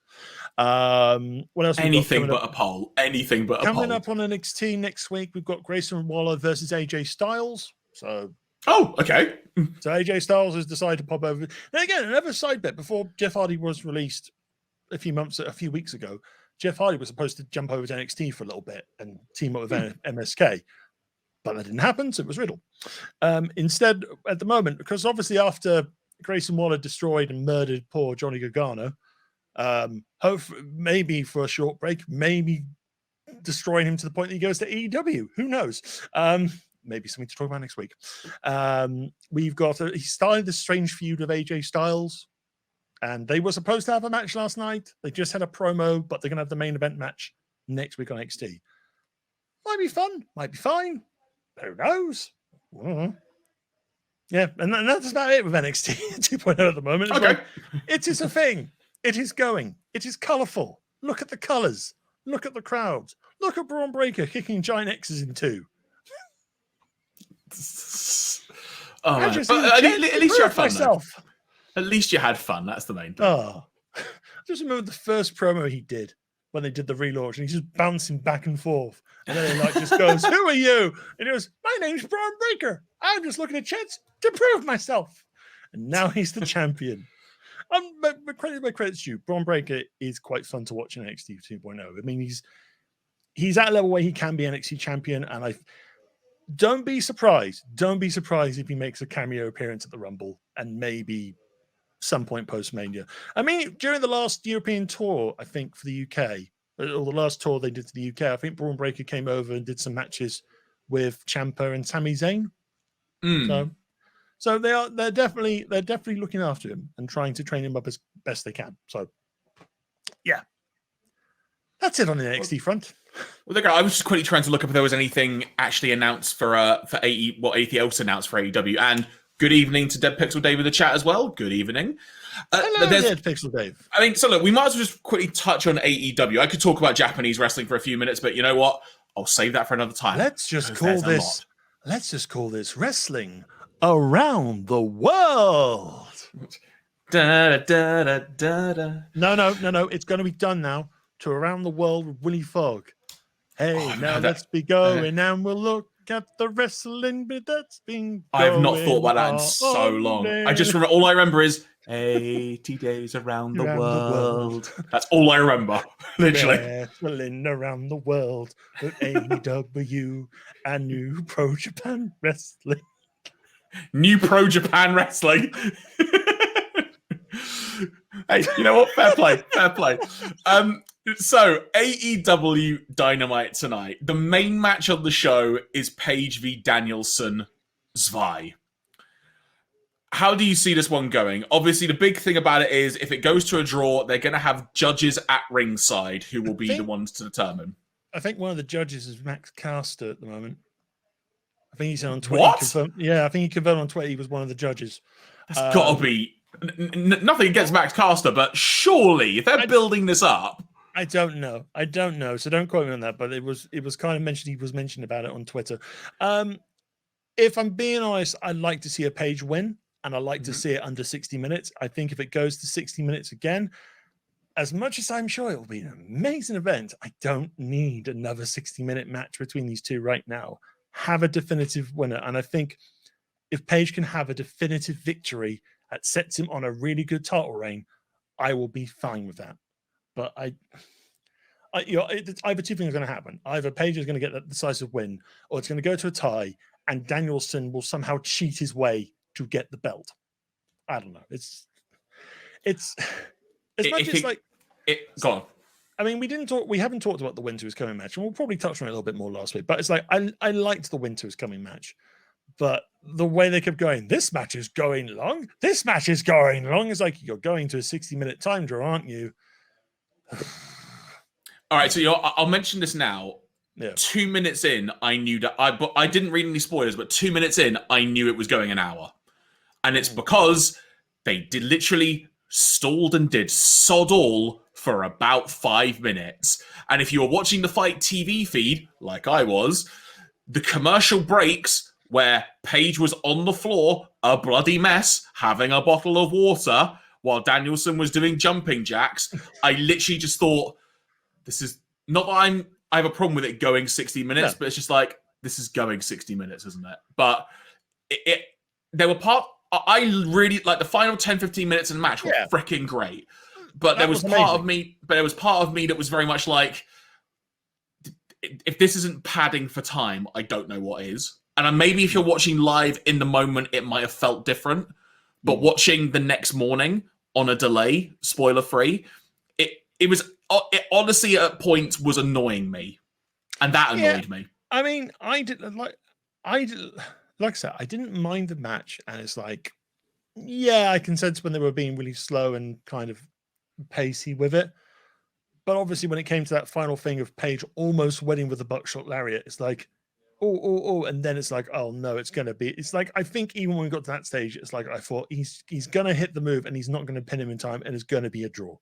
What else? Anything but a poll. Anything but a poll. Coming up on NXT next week, we've got Grayson Waller versus AJ Styles. So. Oh, okay. So AJ Styles has decided to pop over. Now again, another side bit. Before Jeff Hardy was released a few weeks ago, Jeff Hardy was supposed to jump over to NXT for a little bit and team up with MSK, but that didn't happen. So it was Riddle. Instead, at the moment, because obviously after Grayson Waller destroyed and murdered poor Johnny Gargano, maybe for a short break, maybe destroying him to the point that he goes to AEW. Who knows? Maybe something to talk about next week. We've got he started the strange feud with AJ Styles, and they were supposed to have a match last night. They just had a promo, but they're going to have the main event match next week on NXT. Might be fun, might be fine. Who knows? Yeah, and that's about it with NXT 2.0 at the moment. It's Okay. like, it is a thing. It is going. It is colourful. Look at the colours. Look at the crowds. Look at Braun Breaker kicking giant X's in two. Oh, I man. just But at least you had fun, though. At least you had fun. That's the main thing. Oh, I just remember the first promo he did when they did the relaunch, and he's just bouncing back and forth. And then he like just goes, "Who are you?" And he goes, "My name's Braun Breaker. I'm just looking at chance to prove myself." And now he's the champion. But credit's due. Braun Breaker is quite fun to watch in NXT 2.0. I mean, he's at a level where he can be NXT champion, and don't be surprised. Don't be surprised if he makes a cameo appearance at the Rumble and maybe some point post-Mania. I mean, during the last European tour, I think, for the UK, or the last tour they did to the UK, I think Braun Breaker came over and did some matches with Ciampa and Sami Zayn. So they're definitely looking after him and trying to train him up as best they can. So yeah. That's it on the NXT front. Well, I was just quickly trying to look up if there was anything actually announced for AE, what anything else announced for AEW. And good evening to Dead Pixel Dave in the chat as well. Good evening. Hello, Dead Pixel Dave. I mean, so look, we might as well just quickly touch on AEW. I could talk about Japanese wrestling for a few minutes, but you know what? I'll save that for another time. Let's just call this wrestling around the world. Da, da, da, da, da. No. It's going to be done now to Around the World with Willie Fogg. Hey, now let's be going and we'll look at the wrestling bit that's been I have not thought about that in so long. I just remember, all I remember is 80 days around the world. That's all I remember, literally. Wrestling around the world with AEW and New Pro Japan Wrestling. New Pro Japan Wrestling. Hey, you know what? Fair play. So AEW Dynamite tonight. The main match on the show is Page v Danielson Zwei. How do you see this one going? Obviously, the big thing about it is if it goes to a draw, they're going to have judges at ringside who will be the ones to determine. I think one of the judges is Max Caster at the moment. I think he said on Twitter. What? I think he confirmed on Twitter he was one of the judges. That's got to be... nothing against Max Caster, but surely, if they're building this up... I don't know. So don't quote me on that, but it was kind of mentioned, he was mentioned about it on Twitter. If I'm being honest, I'd like to see a Page win, and I like to see it under 60 minutes. I think if it goes to 60 minutes again, as much as I'm sure it will be an amazing event, I don't need another 60-minute match between these two right now. Have a definitive winner. And I think if Page can have a definitive victory that sets him on a really good title reign, I will be fine with that. But either two things are going to happen. Either Page is going to get that decisive win, or it's going to go to a tie, and Danielson will somehow cheat his way to get the belt. I don't know. It's as much as like go on. I mean, we haven't talked about the Winter is Coming match, and we'll probably touch on it a little bit more last week. But it's like I liked the Winter is Coming match, but the way they kept going, this match is going long. This match is going long. It's like you're going to a 60-minute time draw, aren't you? All right, so I'll mention this now. Yeah. 2 minutes in, I knew that I didn't read any spoilers, but 2 minutes in, I knew it was going an hour. And it's because they did literally stalled and did sod all for about 5 minutes. And if you were watching the Fight TV feed, like I was, the commercial breaks where Page was on the floor, a bloody mess, having a bottle of water, while Danielson was doing jumping jacks, I literally just thought, this is not that I have a problem with it going 60 minutes, but it's just like, this is going 60 minutes, isn't it? But there were I really like the final 10, 15 minutes in the match were freaking great. But there was part of me that was very much like, if this isn't padding for time, I don't know what is. And maybe if you're watching live in the moment, it might have felt different. But watching the next morning on a delay, spoiler free, it honestly at points was annoying me, and that annoyed me. I mean, I said, I didn't mind the match, and it's like, I can sense when they were being really slow and kind of pacey with it. But obviously, when it came to that final thing of Page almost winning with a buckshot lariat, it's like, and then it's like, oh no, it's gonna be. It's like I think even when we got to that stage, it's like I thought he's gonna hit the move and he's not gonna pin him in time, and it's gonna be a draw,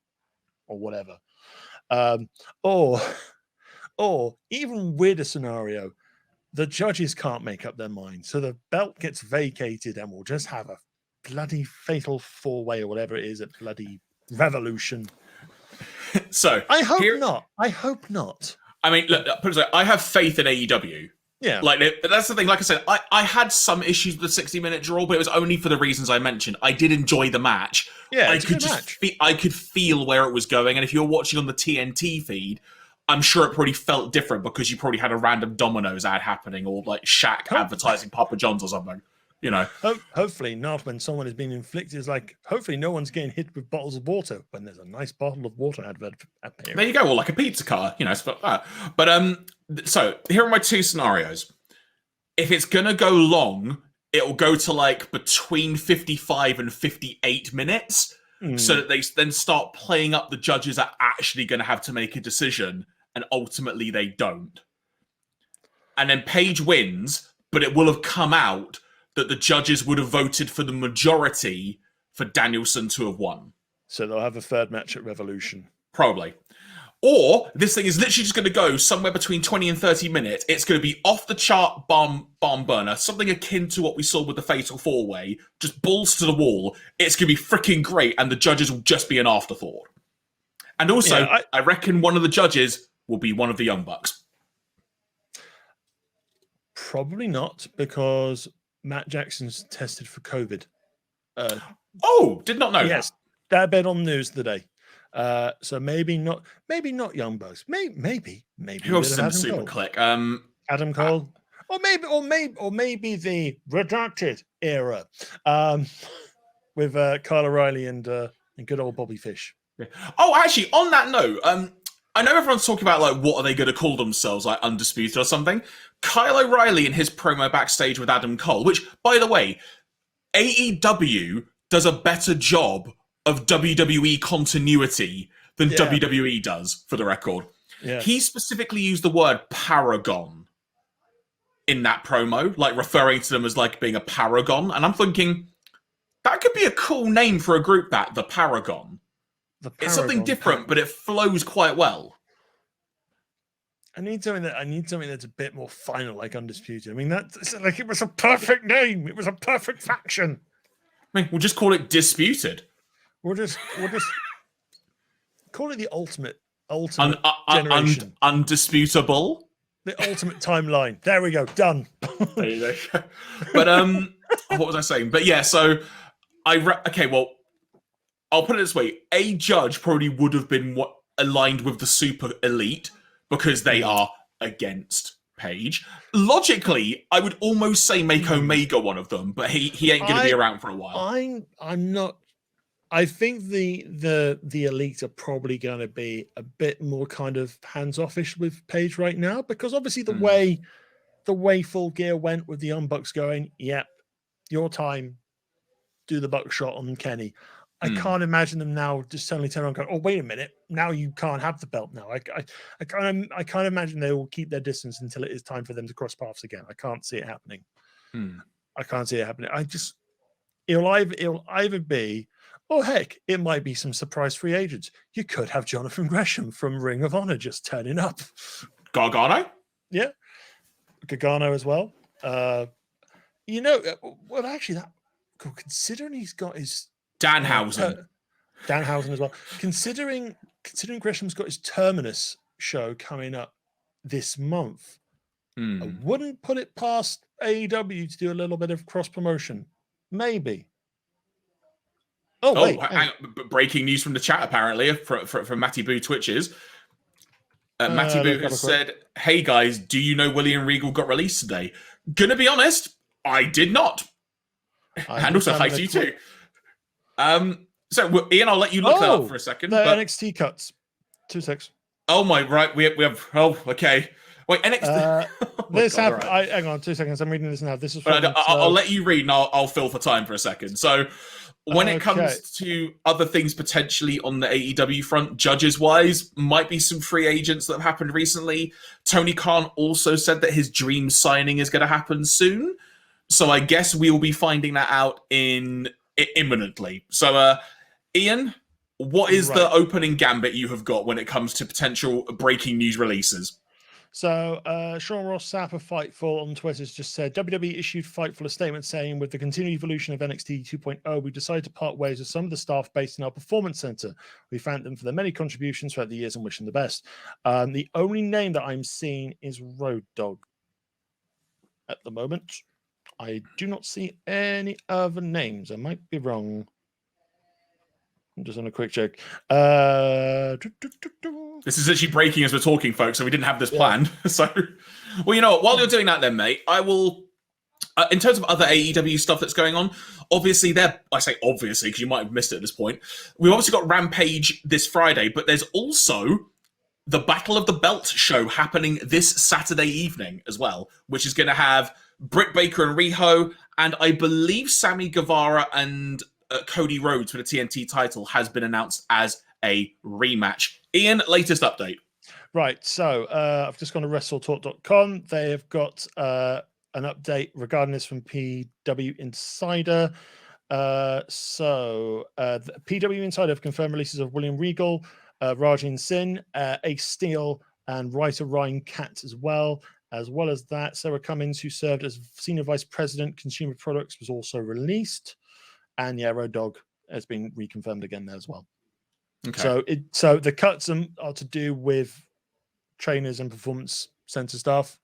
or whatever. Or even weirder scenario, the judges can't make up their mind, so the belt gets vacated, and we'll just have a bloody fatal 4-way or whatever it is at bloody Revolution. So I hope not. I hope not. I mean, look, put it this way, I have faith in AEW. Yeah, like that's the thing. Like I said, I had some issues with the 60-minute draw, but it was only for the reasons I mentioned. I did enjoy the match. Yeah, I could just I could feel where it was going, and if you're watching on the TNT feed, I'm sure it probably felt different because you probably had a random Domino's ad happening, or like Shaq advertising Papa John's or something. You know, hopefully not when someone is being inflicted. It's like, hopefully no one's getting hit with bottles of water when there's a nice bottle of water advert appearing. There you go, or like a pizza car, you know, stuff like that. But so here are my two scenarios. If it's gonna go long, it'll go to like between 55 and 58 minutes, so that they then start playing up the judges are actually going to have to make a decision, and ultimately they don't. And then Paige wins, but it will have come out that the judges would have voted for the majority for Danielson to have won. So they'll have a third match at Revolution. Probably. Or this thing is literally just going to go somewhere between 20 and 30 minutes. It's going to be off the chart barn burner, something akin to what we saw with the Fatal 4-Way, just balls to the wall. It's going to be freaking great, and the judges will just be an afterthought. And also, yeah, I reckon one of the judges will be one of the Young Bucks. Probably not, because Matt Jackson's tested for COVID. Did not know yes, that bit on the news today. So maybe not Young Bucks. Maybe. Who else is in the Super Click? Adam Cole, or maybe the redacted era, with Kyle O'Reilly and good old Bobby Fish. Yeah. Oh, actually, on that note, I know everyone's talking about like what are they going to call themselves, like Undisputed or something. Kyle O'Reilly in his promo backstage with Adam Cole, which, by the way, AEW does a better job of WWE continuity than WWE does, for the record. Yeah. He specifically used the word paragon in that promo, like referring to them as like being a paragon. And I'm thinking, that could be a cool name for a group, the Paragon. It's something different, but it flows quite well. I need something that's a bit more final, like Undisputed. I mean, that's like, it was a perfect name. It was a perfect faction. I mean, we'll just call it Disputed. We'll just call it the ultimate generation. Undisputable. The ultimate timeline. There we go. Done. There you go. But what was I saying? But yeah, so well, I'll put it this way: a judge probably would have been aligned with the Super Elite because they are against Paige. Logically, I would almost say make Omega one of them, but he ain't going to be around for a while. I'm not. I think the Elite are probably going to be a bit more kind of hands-offish with Paige right now, because obviously the way Full Gear went with the Young Bucks going, yep, your time, do the buckshot on Kenny. I can't imagine them now just suddenly turn around and go, oh, wait a minute, now you can't have the belt now. I can't imagine they will keep their distance until it is time for them to cross paths again. I can't see it happening. I can't see it happening. It'll either be, or heck, it might be some surprise free agents. You could have Jonathan Gresham from Ring of Honor just turning up. Gargano? Yeah. Gargano as well. Well, actually, that considering he's got his Danhausen as well. Considering Gresham's got his Terminus show coming up this month, I wouldn't put it past AEW to do a little bit of cross promotion. Maybe. Wait. Breaking news from the chat, apparently, from Matty Boo Twitches. Matty Boo has said, hey guys, do you know William Regal got released today? Gonna be honest, I did not. And also, hi to you too. So, Ian, I'll let you look that up for a second. The NXT cuts. 2 secs. Oh, my, right. We have, okay. Wait, NXT. This happened. Hang on 2 seconds. I'm reading this now. This is. I'll let you read and I'll fill for time for a second. So, when it comes to other things potentially on the AEW front, judges-wise, might be some free agents that have happened recently. Tony Khan also said that his dream signing is going to happen soon. So I guess we will be finding that out imminently. So, Iain, what is the opening gambit you have got when it comes to potential breaking news releases? So, Sean Ross Sapp of Fightful on Twitter has just said, WWE issued Fightful a statement saying, with the continued evolution of NXT 2.0, we decided to part ways with some of the staff based in our performance center. We thank them for their many contributions throughout the years and wish them the best. The only name that I'm seeing is Road Dogg at the moment. I do not see any other names. I might be wrong. I'm just on a quick check. This is actually breaking as we're talking, folks, so we didn't have this planned. So, well, you know what? While you're doing that then, mate, I will... in terms of other AEW stuff that's going on, obviously I say obviously because you might have missed it at this point. We've obviously got Rampage this Friday, but there's also the Battle of the Belt show happening this Saturday evening as well, which is going to have Britt Baker and Riho, and I believe Sammy Guevara and Cody Rhodes for the TNT title has been announced as a rematch. Iain, latest update. Right, so I've just gone to WrestleTalk.com. They have got an update regarding this from PW Insider. The PW Insider have confirmed releases of William Regal, Rajin Singh, Ace Steel, and writer Ryan Katz as well. As well as that, Sarah Cummins, who served as Senior Vice President, Consumer Products, was also released. And Road Dogg has been reconfirmed again there as well. Okay. So the cuts are to do with trainers and performance center staff.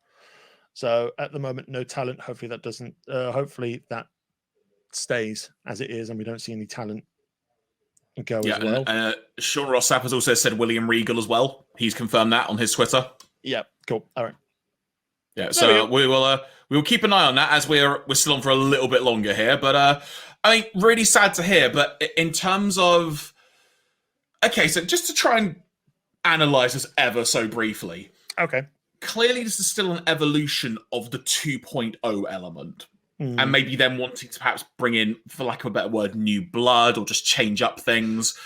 So at the moment, no talent. Hopefully that doesn't. Hopefully that stays as it is, and we don't see any talent go as well. And, Sean Ross Sapp has also said William Regal as well. He's confirmed that on his Twitter. Yeah, cool. All right. Yeah, so we will keep an eye on that as we're still on for a little bit longer here. But I mean, really sad to hear. But in terms of, okay, so just to try and analyze this ever so briefly. Okay. Clearly, this is still an evolution of the 2.0 element. And maybe them wanting to perhaps bring in, for lack of a better word, new blood or just change up things.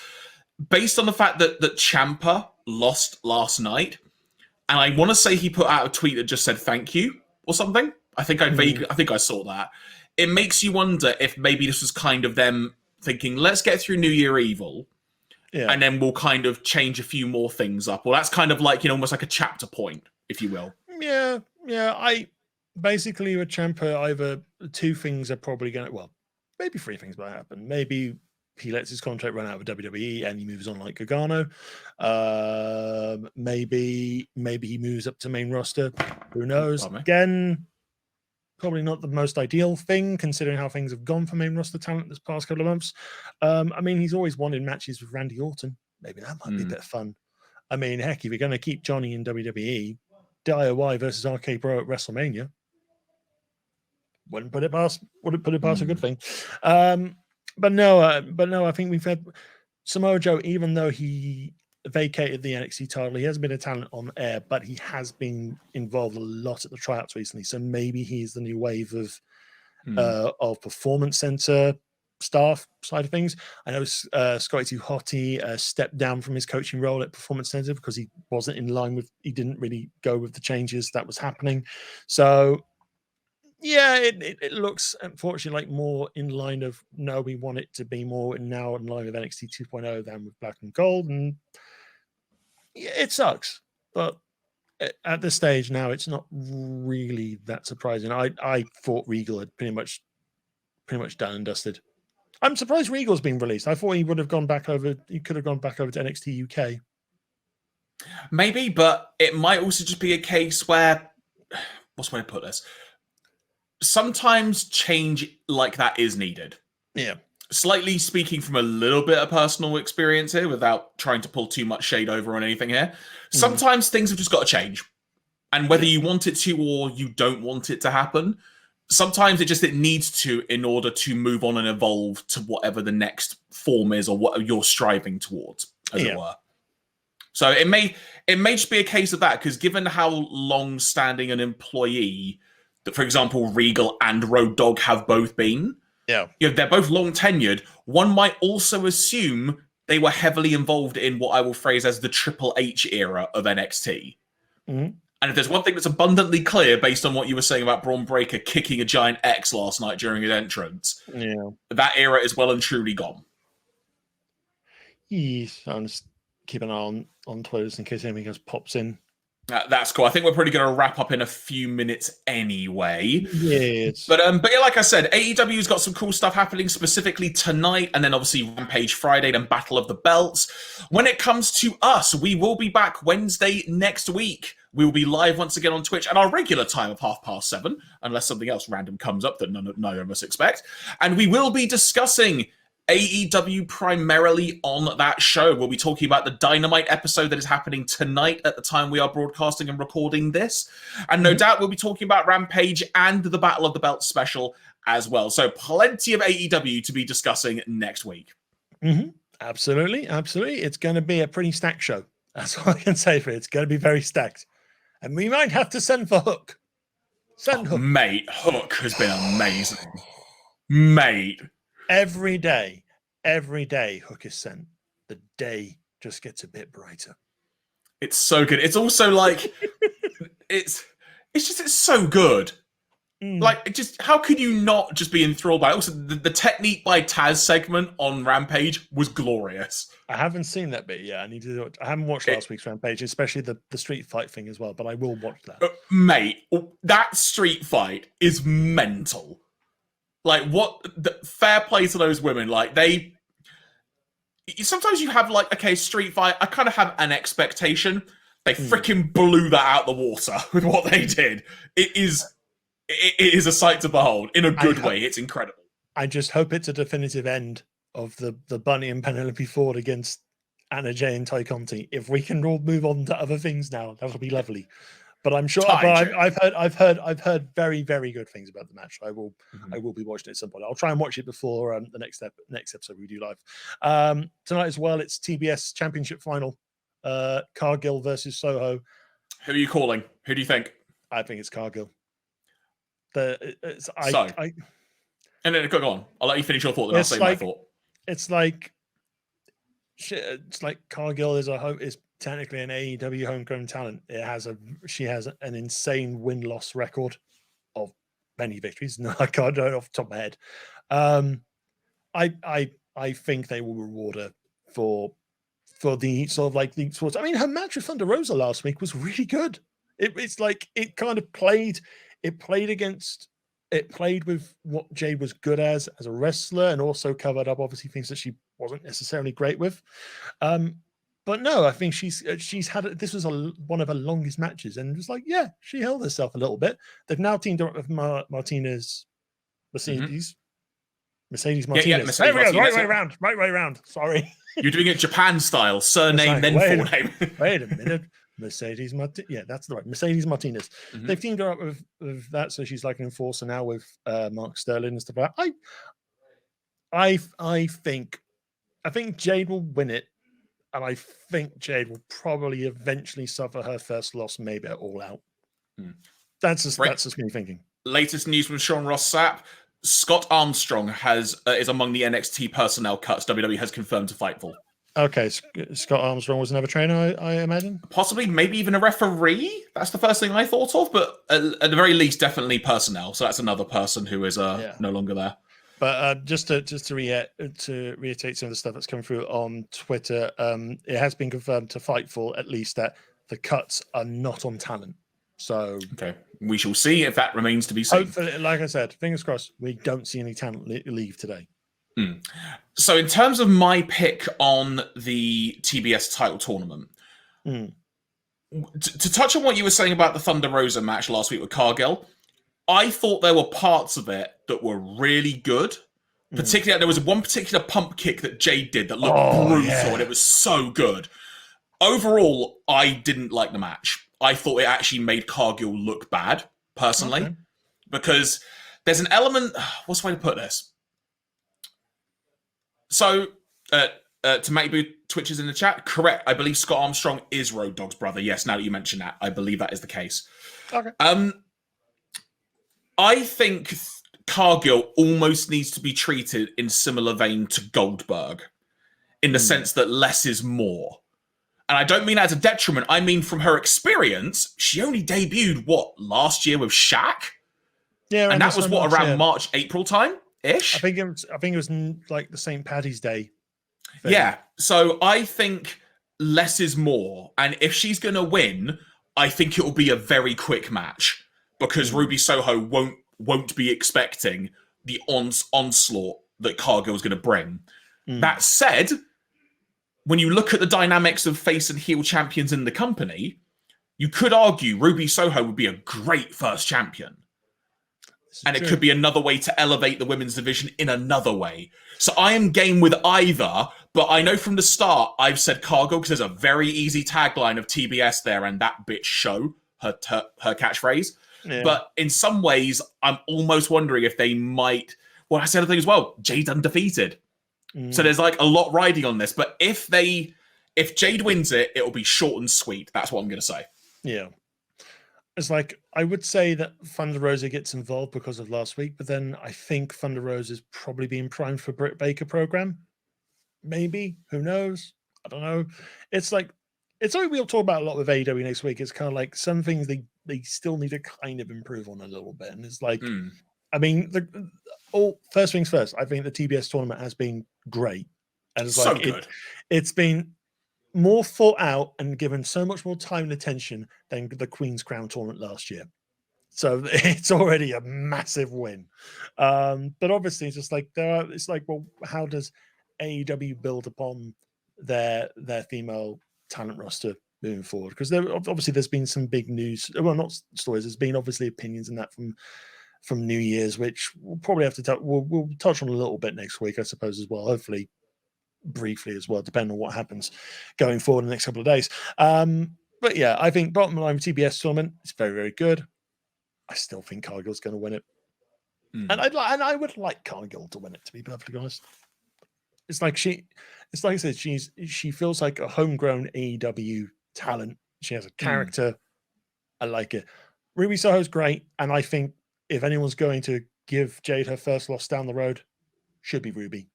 Based on the fact that Ciampa lost last night, and I want to say he put out a tweet that just said thank you or something. I think I saw that. It makes you wonder if maybe this was kind of them thinking, let's get through New Year Evil, and then we'll kind of change a few more things up. Well, that's kind of like, almost like a chapter point, if you will. Yeah. I basically with Ciampa, either two things are probably going to, well, maybe three things might happen. Maybe he lets his contract run out with WWE and he moves on like Gargano. Maybe he moves up to main roster. Who knows? Again, probably not the most ideal thing considering how things have gone for main roster talent this past couple of months. I mean, he's always wanted matches with Randy Orton. Maybe that might be a bit of fun. I mean, heck, if you're going to keep Johnny in WWE, DIY versus RK Bro at WrestleMania. Wouldn't put it past a good thing. But no, I think we've had Samoa Joe, even though he vacated the NXT title, he hasn't been a talent on air, but he has been involved a lot at the tryouts recently. So maybe he's the new wave of performance center staff side of things. I know Scotty 2 Hottie stepped down from his coaching role at Performance Center because he wasn't in line with, he didn't really go with the changes that was happening. So yeah, it looks unfortunately like more in line of, no, we want it to be more now in line with NXT 2.0 than with Black and Gold. And yeah, it sucks, but at this stage now, it's not really that surprising. I thought Regal had pretty much done and dusted. I'm surprised Regal's been released. I thought he would have gone back over. He could have gone back over to NXT UK. Maybe, but it might also just be a case where, what's the way to put this? Sometimes change like that is needed. Yeah. Slightly speaking from a little bit of personal experience here, without trying to pull too much shade over on anything here. Sometimes things have just got to change. And whether you want it to or you don't want it to happen, sometimes it needs to in order to move on and evolve to whatever the next form is or what you're striving towards, as it were. So it may just be a case of that, because given how long-standing an employee that, for example, Regal and Road Dogg have both been, Yeah. They're both long tenured. One might also assume they were heavily involved in what I will phrase as the Triple H era of NXT. Mm-hmm. And if there's one thing that's abundantly clear based on what you were saying about Braun Breaker kicking a giant X last night during his entrance, that era is well and truly gone. Yes, I'm just keeping an eye on Twitter just in case anything else pops in. That's cool. I think we're probably going to wrap up in a few minutes anyway. Yes. But yeah, like I said, AEW's got some cool stuff happening specifically tonight, and then obviously Rampage Friday, then Battle of the Belts. When it comes to us, we will be back Wednesday next week. We will be live once again on Twitch at our regular time of 7:30, unless something else random comes up that none of us expect. And we will be discussing AEW primarily on that show. We'll be talking about the Dynamite episode that is happening tonight at the time we are broadcasting and recording this. And no doubt we'll be talking about Rampage and the Battle of the Belts special as well. So plenty of AEW to be discussing next week. Mm-hmm. Absolutely. It's going to be a pretty stacked show. That's all I can say for it. It's going to be very stacked. And we might have to send for Hook. Hook. Mate, Hook has been amazing. Mate. Every day, Hook is sent. The day just gets a bit brighter. It's so good. It's also like, it's so good. Like, just how could you not just be enthralled by it? Also, the technique by Taz segment on Rampage was glorious. I haven't seen that bit yet. I need to do it. I haven't watched last week's Rampage, especially the street fight thing as well, but I will watch that. Mate, that street fight is mental. Like, fair play to those women. Like, sometimes you have like, okay, street fight, I kind of have an expectation. They freaking blew that out the water with what they did. It is a sight to behold in a good way. It's incredible. I just hope it's a definitive end of the Bunny and Penelope Ford against Anna Jay and Ty Conti. If we can all move on to other things now, that'll be lovely. But I'm sure I've heard very, very good things about the match. I will be watching it at some point. I'll try and watch it before the next episode we do live. Tonight as well, it's TBS Championship final. Cargill versus Soho. Who are you calling? Who do you think? I think it's Cargill. And then go on. I'll let you finish your thought. Then I'll say my thought. It's like Cargill is technically an AEW homegrown talent. She has an insane win-loss record of many victories. No, I can't do it off the top of my head. I think they will reward her for the sort of like the sports. I mean, her match with Thunder Rosa last week was really good. It's like it kind of played. It played with what Jade was good as a wrestler, and also covered up obviously things that she wasn't necessarily great with. But no, I think she's had this was one of her longest matches, and it was like, yeah, she held herself a little bit. They've now teamed up with Mercedes Martinez. Yeah, Right way around. Sorry. You're doing it Japan style, surname, then full name. Wait a minute. Mercedes Martinez. Yeah, that's the right. Mercedes Martinez. They've teamed her up with that, so she's like an enforcer now with Mark Sterling and stuff like that. I think Jade will win it, and I think Jade will probably eventually suffer her first loss, maybe at All Out. That's just me thinking. Latest news from Sean Ross Sapp. Scott Armstrong is among the NXT personnel cuts WWE has confirmed to Fightful. Okay, Scott Armstrong was another trainer, I imagine? Possibly, maybe even a referee. That's the first thing I thought of, but at the very least, definitely personnel. So that's another person who is no longer there. But just to reiterate some of the stuff that's come through on Twitter, it has been confirmed to Fightful at least that the cuts are not on talent. So okay, we shall see if that remains to be seen. Hopefully, like I said, fingers crossed, we don't see any talent leave today. So in terms of my pick on the TBS title tournament, to touch on what you were saying about the Thunder Rosa match last week with Cargill, I thought there were parts of it that were really good. Particularly, there was one particular pump kick that Jade did that looked brutal, and it was so good. Overall, I didn't like the match. I thought it actually made Cargill look bad, personally, because there's an element. What's the way to put this? So, to make Twitches in the chat, correct. I believe Scott Armstrong is Road Dogg's brother. Yes, now that you mention that, I believe that is the case. Okay. I think Cargill almost needs to be treated in similar vein to Goldberg, in the sense that less is more. And I don't mean as a detriment. I mean, from her experience, she only debuted, last year with Shaq? Yeah, and that was around March, April time-ish? I think it was like the St. Paddy's Day thing. Yeah, so I think less is more. And if she's going to win, I think it will be a very quick match, because Ruby Soho won't be expecting the onslaught that Cargill's going to bring. That said, when you look at the dynamics of face and heel champions in the company, you could argue Ruby Soho would be a great first champion. And it could be another way to elevate the women's division in another way. So I am game with either, but I know from the start I've said Cargill because there's a very easy tagline of TBS there, and that bitch show, her catchphrase. Yeah. But in some ways, I'm almost wondering if they might... Well, that's the other thing as well. Jade's undefeated. So there's like a lot riding on this. But if Jade wins it, it'll be short and sweet. That's what I'm going to say. Yeah. It's like, I would say that Thunder Rosa gets involved because of last week, but then I think Thunder Rosa is probably being primed for Britt Baker program. Maybe. Who knows? I don't know. It's like, it's something we'll talk about a lot with AEW next week. It's kind of like some things they still need to kind of improve on a little bit. And it's like, I mean, first things first, I think the TBS tournament has been great. And it's so like, good. It's been more thought out and given so much more time and attention than the Queen's Crown tournament last year. So it's already a massive win. But obviously it's just like it's like, well, how does AEW build upon their female talent roster moving forward? Because obviously there's been some big news. Well, not stories. There's been obviously opinions in that from New Year's, which we'll probably have to we'll touch on a little bit next week, I suppose, as well. Hopefully briefly as well, depending on what happens going forward in the next couple of days. But yeah, I think bottom line TBS tournament is very, very good. I still think Cargill's going to win it, and I would like Cargill to win it, to be perfectly honest. It's like I said, she feels like a homegrown AEW talent. She has a character. I like it. Ruby Soho's great, and I think if anyone's going to give Jade her first loss down the road, should be Ruby.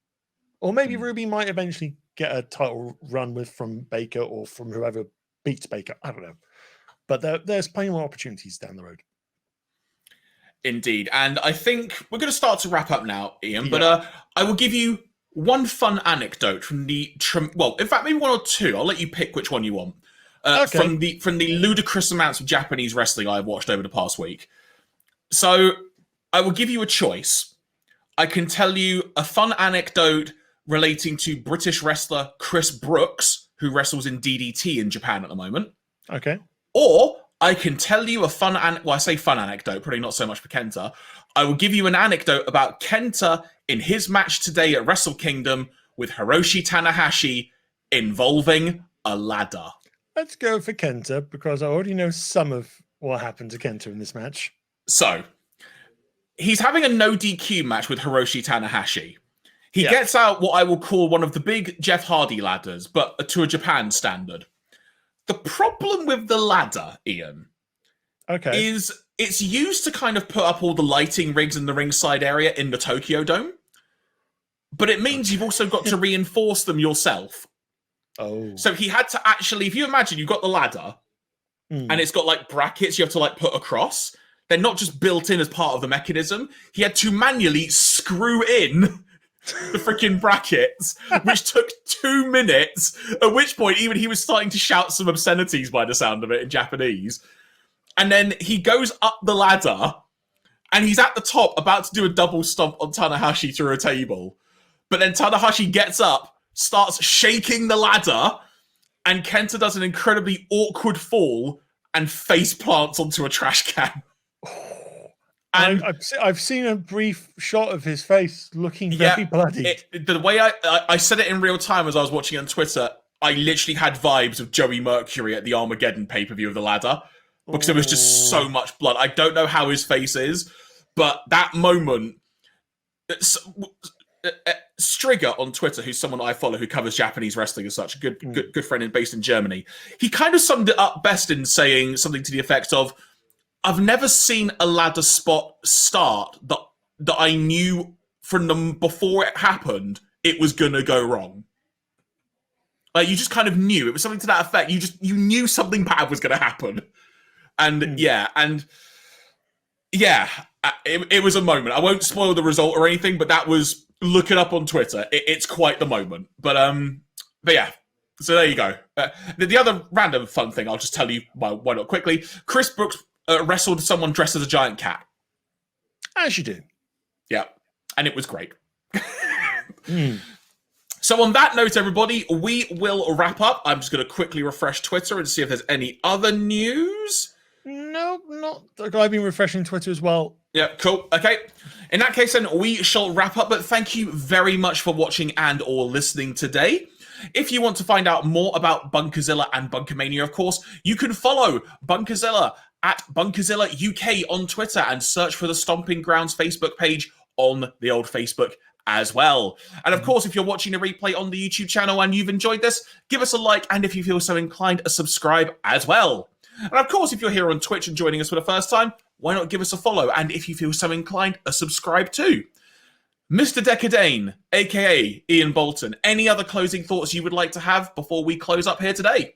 Or maybe Ruby might eventually get a title run from Baker or from whoever beats Baker. I don't know. But there's plenty more opportunities down the road. Indeed. And I think we're going to start to wrap up now, Ian. But I will give you one fun anecdote from well, in fact, maybe one or two. I'll let you pick which one you want. From the ludicrous amounts of Japanese wrestling I've watched over the past week. So I will give you a choice. I can tell you a fun anecdote relating to British wrestler Chris Brooks, who wrestles in DDT in Japan at the moment. Okay. Or I can tell you a fun I say fun anecdote, probably not so much for Kenta. I will give you an anecdote about Kenta in his match today at Wrestle Kingdom with Hiroshi Tanahashi involving a ladder. Let's go for Kenta, because I already know some of what happened to Kenta in this match. So, he's having a no DQ match with Hiroshi Tanahashi. He gets out what I will call one of the big Jeff Hardy ladders, but to a Japan standard. The problem with the ladder, Ian, is it's used to kind of put up all the lighting rigs in the ringside area in the Tokyo Dome. But it means you've also got to reinforce them yourself. Oh. So he had to actually, if you imagine you've got the ladder and it's got like brackets you have to like put across, they're not just built in as part of the mechanism. He had to manually screw in the freaking brackets, which took 2 minutes, at which point even he was starting to shout some obscenities by the sound of it in Japanese. And then he goes up the ladder and he's at the top about to do a double stomp on Tanahashi through a table. But then Tanahashi gets up, starts shaking the ladder, and Kenta does an incredibly awkward fall and face plants onto a trash can. And I've seen a brief shot of his face looking very bloody. The way I said it in real time as I was watching it on Twitter, I literally had vibes of Joey Mercury at the Armageddon pay-per-view of the ladder, because there was just so much blood. I don't know how his face is, but that moment... Strigger on Twitter, who's someone I follow who covers Japanese wrestling as such, a good friend based in Germany, he kind of summed it up best in saying something to the effect of, I've never seen a ladder spot start that that I knew from them before it happened, it was going to go wrong. Like, you just kind of knew. It was something to that effect. You knew something bad was going to happen. And it was a moment. I won't spoil the result or anything, but that was, look it up on Twitter. It's quite the moment. But yeah. So there you go. The other random fun thing, I'll just tell you why not quickly. Chris Brooks wrestled someone dressed as a giant cat. As you do. Yeah. And it was great. So on that note, everybody, we will wrap up. I'm just going to quickly refresh Twitter and see if there's any other news. No, not. I've been refreshing Twitter as well. Yeah, cool. Okay. In that case, then, we shall wrap up. But thank you very much for watching and or listening today. If you want to find out more about Bunkerzilla and BunkaMania, of course, you can follow Bunkerzilla at Bunkerzilla UK on Twitter and search for the Stomping Grounds Facebook page on the old Facebook as well. And of course, if you're watching a replay on the YouTube channel and you've enjoyed this, give us a like, and if you feel so inclined, a subscribe as well. And of course, if you're here on Twitch and joining us for the first time, why not give us a follow, and if you feel so inclined, a subscribe too. Mr. Dekker Dane, aka Iain Boulton, any other closing thoughts you would like to have before we close up here today?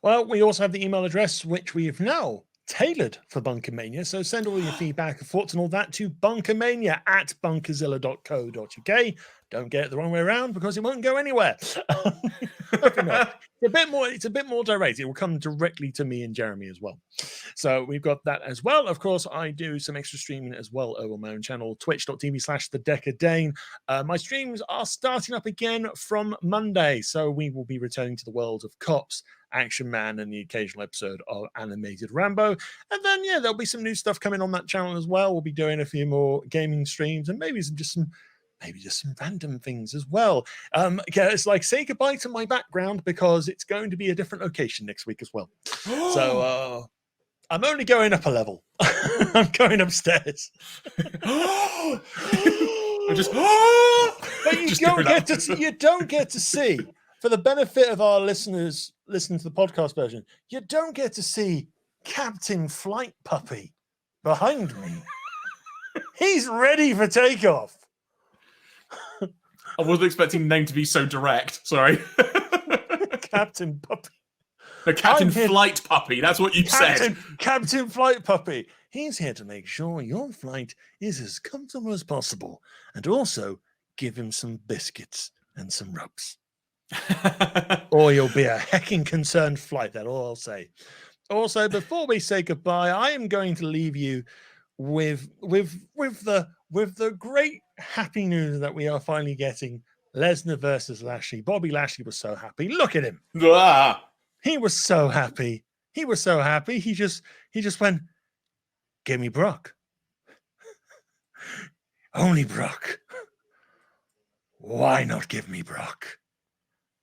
Well, we also have the email address, which we have now tailored for BunkaMania. So send all your feedback and thoughts and all that to BunkaMania at bunkerzilla.co.uk. Don't get it the wrong way around, because it won't go anywhere. It's a bit more direct. It will come directly to me and Jeremy as well. So we've got that as well. Of course, I do some extra streaming as well over my own channel, twitch.tv/thedekkerdane. My streams are starting up again from Monday. So we will be returning to the world of Cops, Action Man, and the occasional episode of Animated Rambo. And then, yeah, there'll be some new stuff coming on that channel as well. We'll be doing a few more gaming streams and maybe just some random things as well. It's like, say goodbye to my background, because it's going to be a different location next week as well. So I'm only going up a level. I'm going upstairs. I'm just, but you don't get to see, for the benefit of our listeners listening to the podcast version, you don't get to see Captain Flight Puppy behind me. He's ready for takeoff. I wasn't expecting the name to be so direct. Sorry. Captain Puppy. No, Captain Flight Puppy. That's what you said. Captain Flight Puppy. He's here to make sure your flight is as comfortable as possible, and also give him some biscuits and some rubs. Or you'll be a hecking concerned flight. That's all I'll say. Also, before we say goodbye, I am going to leave you with the great happy news that we are finally getting Lesnar versus Lashley. Bobby Lashley was so happy. Look at him. He was so happy. He was so happy. He just went, give me Brock. Only Brock. Why not give me Brock?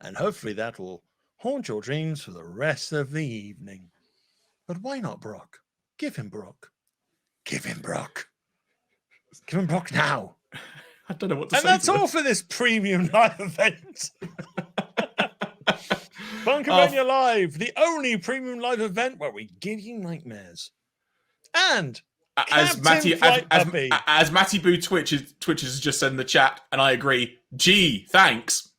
And hopefully that will haunt your dreams for the rest of the evening. But why not Brock? Give him Brock. Give him Brock. Give him Brock now. I don't know what to say. And that's all for this premium live event. BunkaMania Live, the only premium live event where we give you nightmares. And as Matty Boo Twitch has just said in the chat, and I agree. Gee, thanks.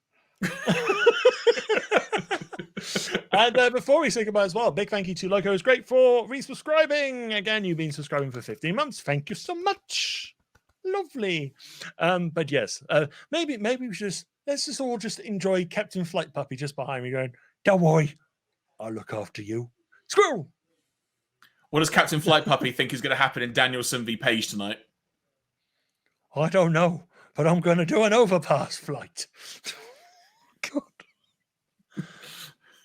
And before we say goodbye as well, big thank you to Loco is Great for resubscribing. Again, you've been subscribing for 15 months. Thank you so much. Lovely. But yes, maybe let's just all just enjoy Captain Flight Puppy just behind me going, don't worry, I'll look after you. Squirrel. What does Captain Flight Puppy think is going to happen in Danielson v Page tonight? I don't know, but I'm going to do an overpass flight. God.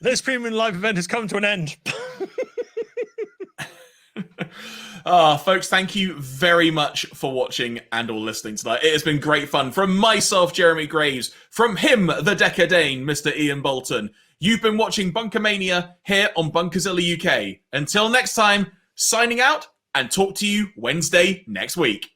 This premium live event has come to an end. Folks, thank you very much for watching and or listening tonight. It has been great fun. From myself, Jeremy Graves, from him, the Dekker Dane, Mr. Iain Boulton. You've been watching BunkaMania here on Bunkerzilla UK. Until next time, signing out, and talk to you Wednesday next week.